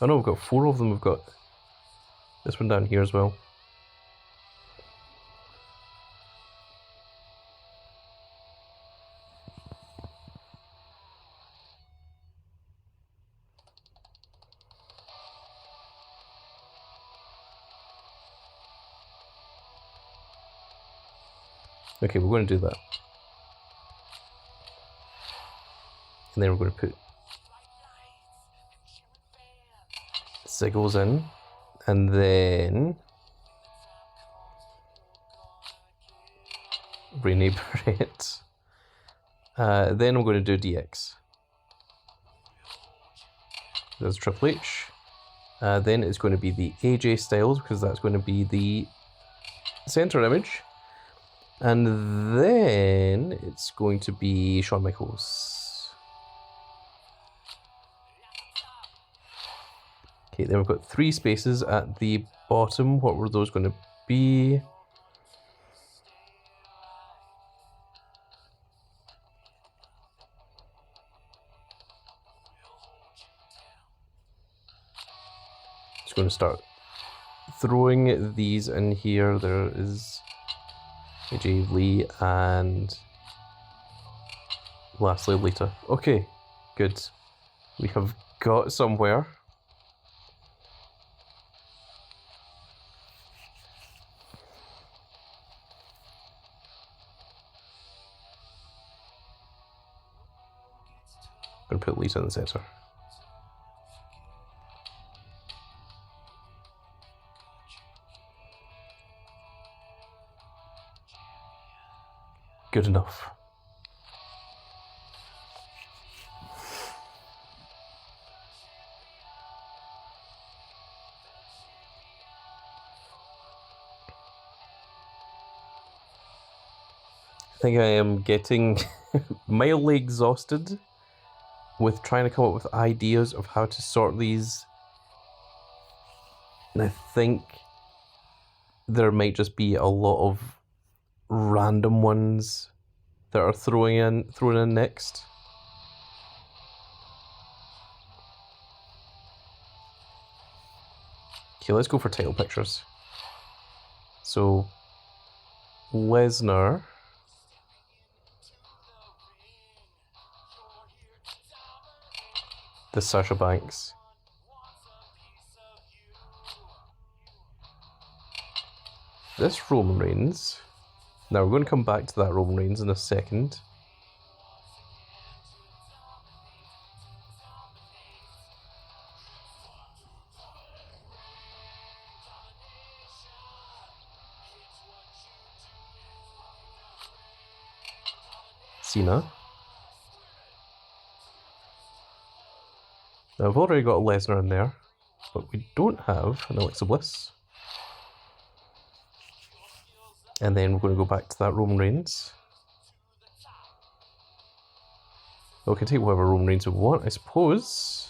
Oh no, we've got 4 of them. We've got this one down here as well. Okay, we're going to do that. And then we're going to put Siggles in. And then Rainy Barrett. Then I'm going to do DX. There's Triple H. Then it's going to be the AJ Styles, because that's going to be the center image. And then it's going to be Shawn Michaels. Okay, then we've got 3 spaces at the bottom. What were those going to be? Just going to start throwing these in here. There is AJ Lee and lastly Lita. Okay, good. We have got somewhere. I'm gonna put Lita in the center. Good enough. I think I am getting mildly exhausted with trying to come up with ideas of how to sort these. And I think there might just be a lot of random ones that are thrown in next. Okay, let's go for title pictures. So, Lesnar. The Sasha Banks. This Roman Reigns. Now we're going to come back to that Roman Reigns in a second. Cena. Now I've already got a Lesnar in there, but we don't have an Alexa Bliss. And then we're going to go back to that Roman Reigns. We can take whatever Roman Reigns we want, I suppose.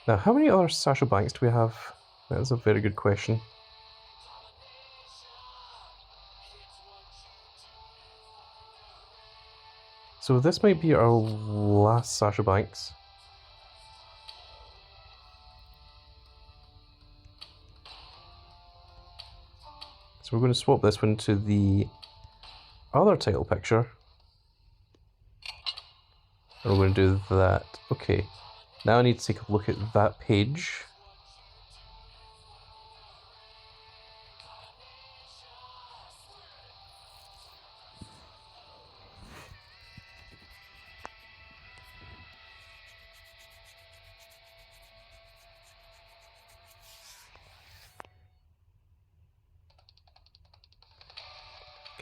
Now, how many other Sasha Banks do we have? That is a very good question. So this might be our last Sasha Banks. So we're going to swap this one to the other title picture. And we're going to do that. Okay, now I need to take a look at that page.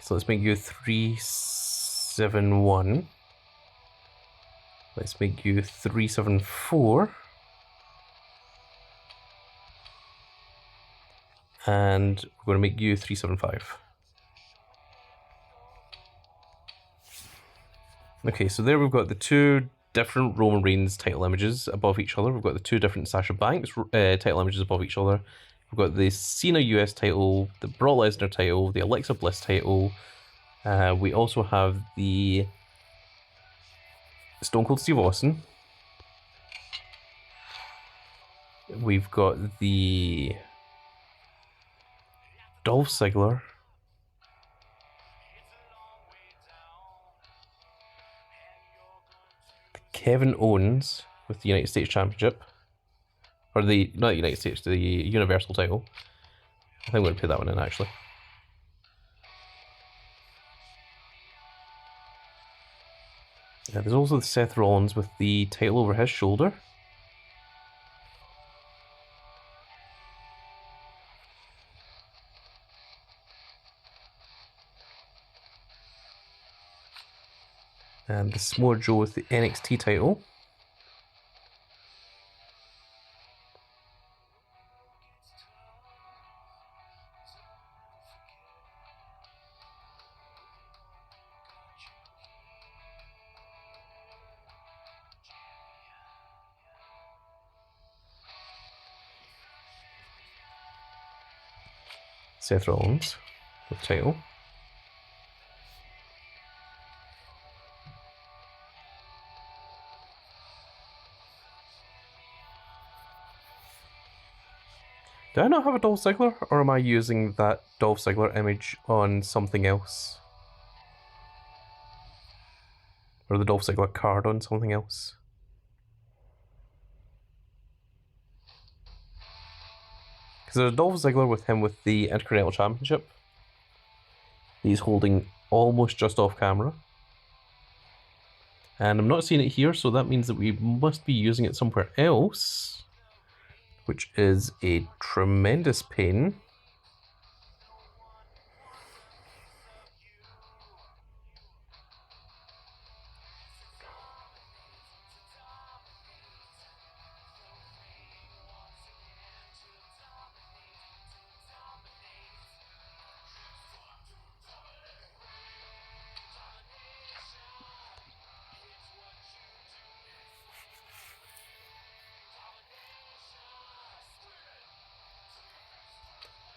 So let's make you 371. Let's make you 374. And we're going to make you 375. Okay, so there we've got the two different Roman Reigns title images above each other. We've got the two different Sasha Banks title images above each other. We've got the Cena US title, the Brock Lesnar title, the Alexa Bliss title. We also have the Stone Cold Steve Austin. We've got the Dolph Ziggler. Kevin Owens with the United States Championship. Or not the United States, the Universal title. I think I'm going to put that one in actually. There's also the Seth Rollins with the title over his shoulder. And the Samoa Joe with the NXT title. Seth Rollins with the title. Do I not have a Dolph Ziggler, or am I using that Dolph Ziggler image on something else? Or the Dolph Ziggler card on something else? Because there's a Dolph Ziggler with him with the Intercontinental Championship. He's holding almost just off camera. And I'm not seeing it here, so that means that we must be using it somewhere else, which is a tremendous pain.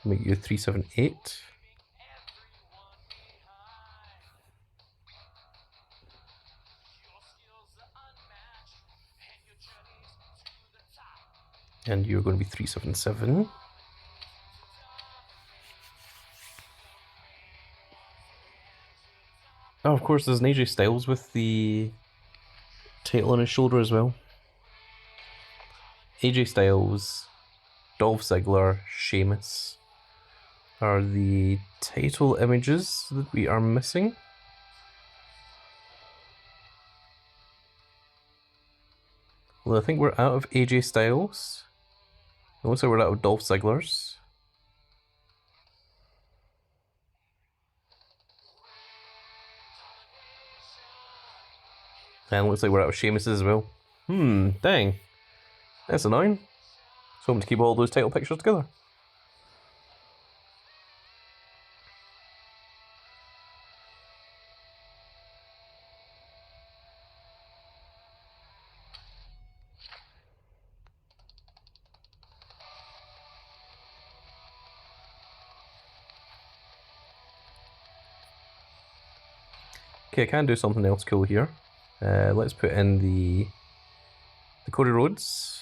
Make you 378. And you're going to be 377. Oh, of course, there's an AJ Styles with the title on his shoulder as well. AJ Styles, Dolph Ziggler, Sheamus are the title images that we are missing. Well, I think we're out of AJ Styles. It looks like we're out of Dolph Ziggler's. And it looks like we're out of Sheamus's as well. Dang. That's annoying. So I'm to keep all those title pictures together. Okay, I can do something else cool here. Let's put in the Cody Rhodes.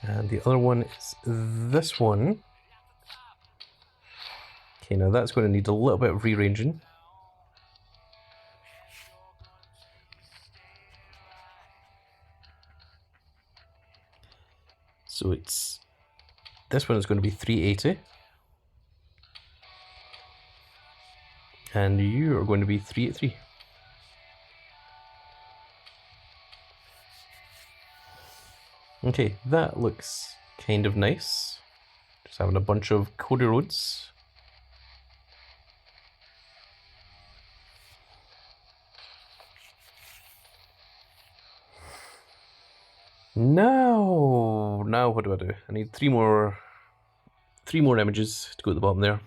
And the other one is this one. Okay, now that's going to need a little bit of rearranging. So it's, this one is going to be 380. And you are going to be 383. Okay, that looks kind of nice. Just having a bunch of Cody Rhodes. Now what do? I need three more images to go at the bottom there.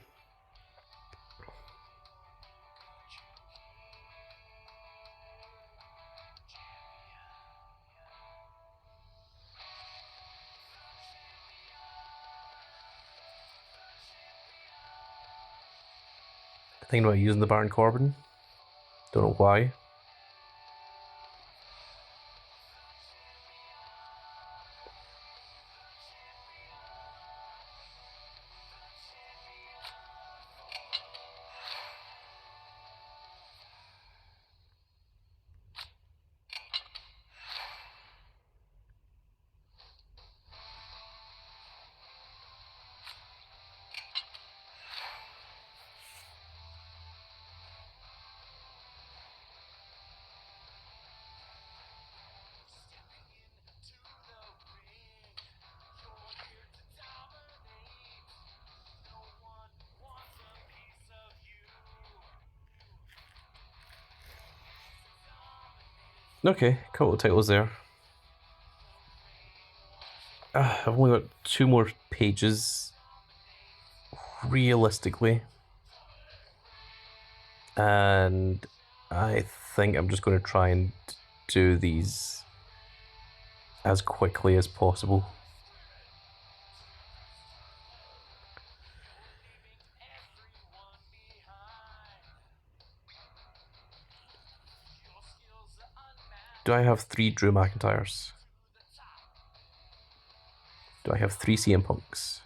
Thinking about using the Baron Corbin. Don't know why. Okay, couple of titles there. I've only got 2 more pages, realistically. And I think I'm just going to try and do these as quickly as possible. Do I have 3 Drew McIntyres? Do I have 3 CM Punks?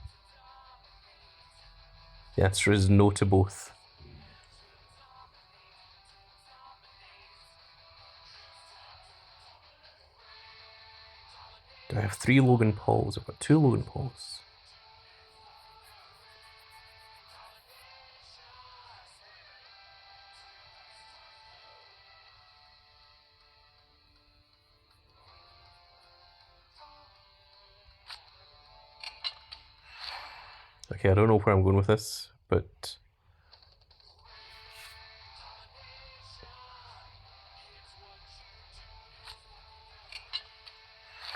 The answer is no to both. Do I have 3 Logan Pauls? I've got 2 Logan Pauls. Okay, I don't know where I'm going with this, but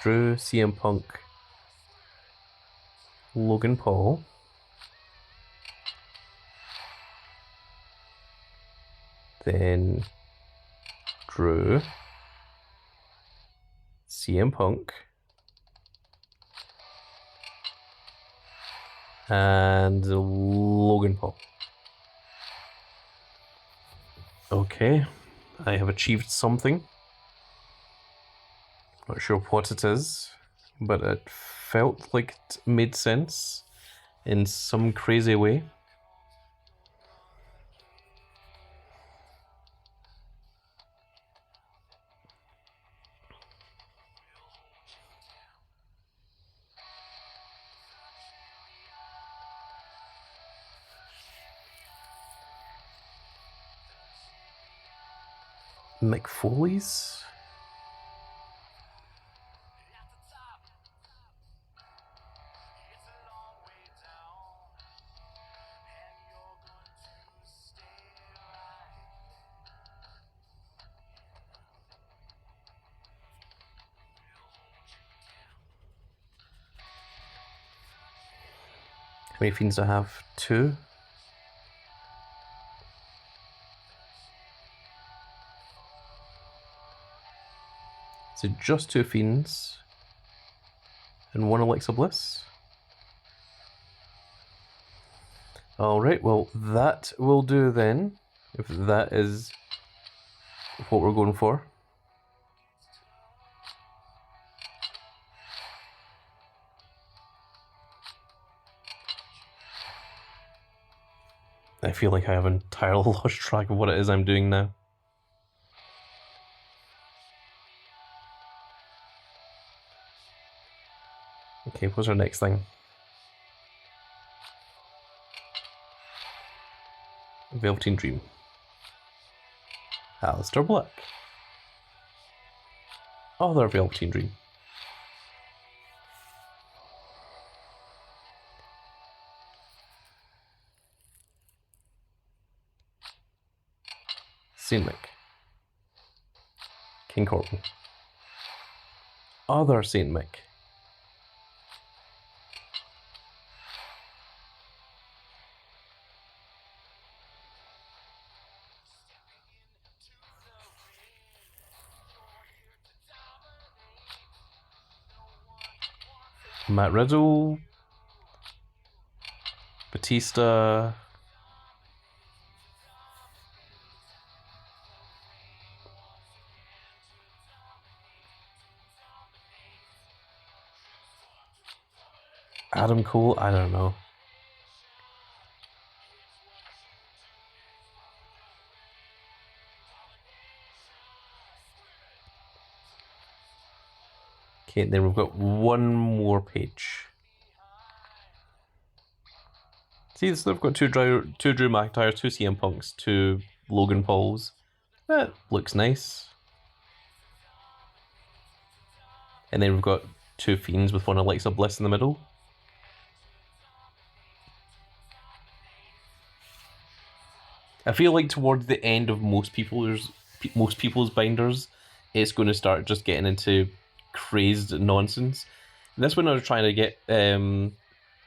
Drew, CM Punk, Logan Paul, then Drew, CM Punk, and Logan Paul. Okay, I have achieved something. Not sure what it is, but it felt like it made sense in some crazy way. Mick Foley's? How many fiends do I have? 2? Is it just 2 fiends and 1 Alexa Bliss? Alright, well that will do then, if that is what we're going for. I feel like I have entirely lost track of what it is I'm doing now. Okay, what's our next thing? Velveteen Dream. Aleister Black. Other Velveteen Dream. Saint Mick. King Corbin. Other Saint Mick. Matt Riddle. Batista. Adam Cole, I don't know. Okay, then we've got one more page. See, so they've got two Drew McIntyres, 2 CM Punks, 2 Logan Pauls. That looks nice. And then we've got 2 Fiends with 1 Alexa Bliss in the middle. I feel like towards the end of most people's binders, it's going to start just getting into crazed nonsense. And that's when I was trying to get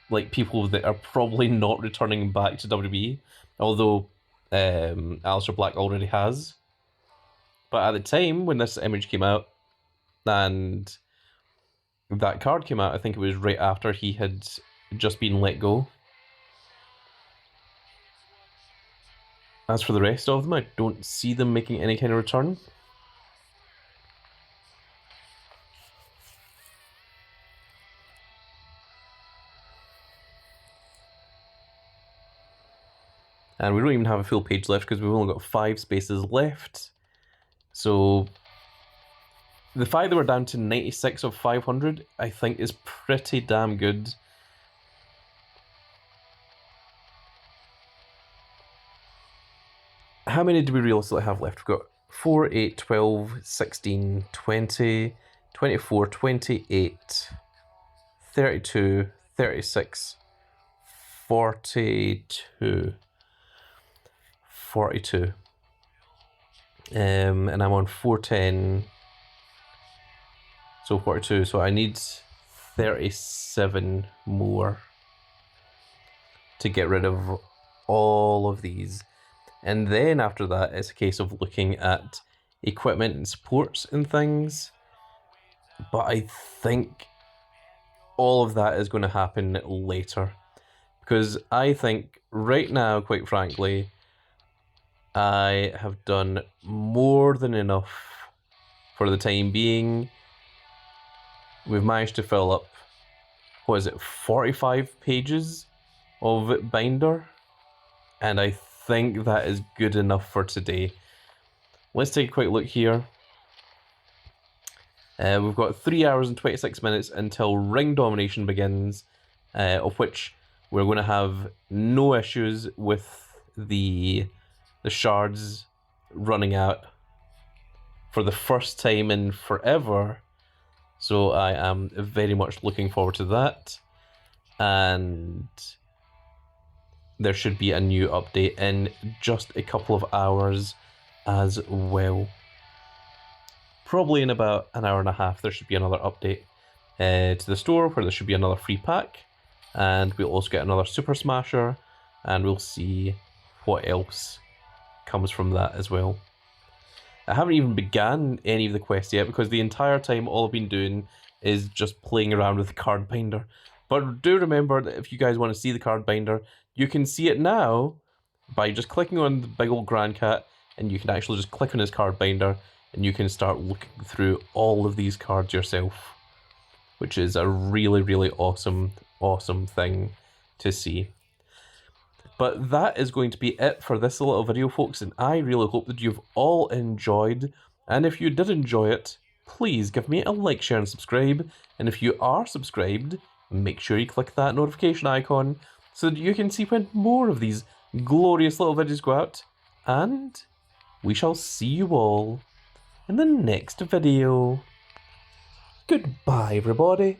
like people that are probably not returning back to WWE, although Aleister Black already has. But at the time when this image came out and that card came out, I think it was right after he had just been let go. As for the rest of them, I don't see them making any kind of return. And we don't even have a full page left because we've only got 5 spaces left. So the fact that we're down to 96 of 500, I think is pretty damn good. How many do we realistically have left? We've got 4, 8, 12, 16, 20, 24, 28, 32, 36, 42. 42. And I'm on 410. So 42, so I need 37 more to get rid of all of these. And then after that, it's a case of looking at equipment and supports and things. But I think all of that is going to happen later. Because I think right now, quite frankly, I have done more than enough for the time being. We've managed to fill up, what is it, 45 pages of binder? And I think that is good enough for today. Let's take a quick look here. We've got 3 hours and 26 minutes until ring domination begins, of which we're going to have no issues with the shards running out for the first time in forever. So I am very much looking forward to that. And there should be a new update in just a couple of hours as well. Probably in about an hour and a half, there should be another update to the store where there should be another free pack. And we'll also get another Super Smasher. And we'll see what else comes from that as well. I haven't even begun any of the quests yet because the entire time all I've been doing is just playing around with the card binder. But do remember that if you guys want to see the card binder, you can see it now by just clicking on the big old Grand Cat, and you can actually just click on his card binder and you can start looking through all of these cards yourself, which is a really, really awesome thing to see. But that is going to be it for this little video, folks, and I really hope that you've all enjoyed. And if you did enjoy it, please give me a like, share, and subscribe. And if you are subscribed, make sure you click that notification icon so that you can see when more of these glorious little videos go out. And we shall see you all in the next video. Goodbye, everybody.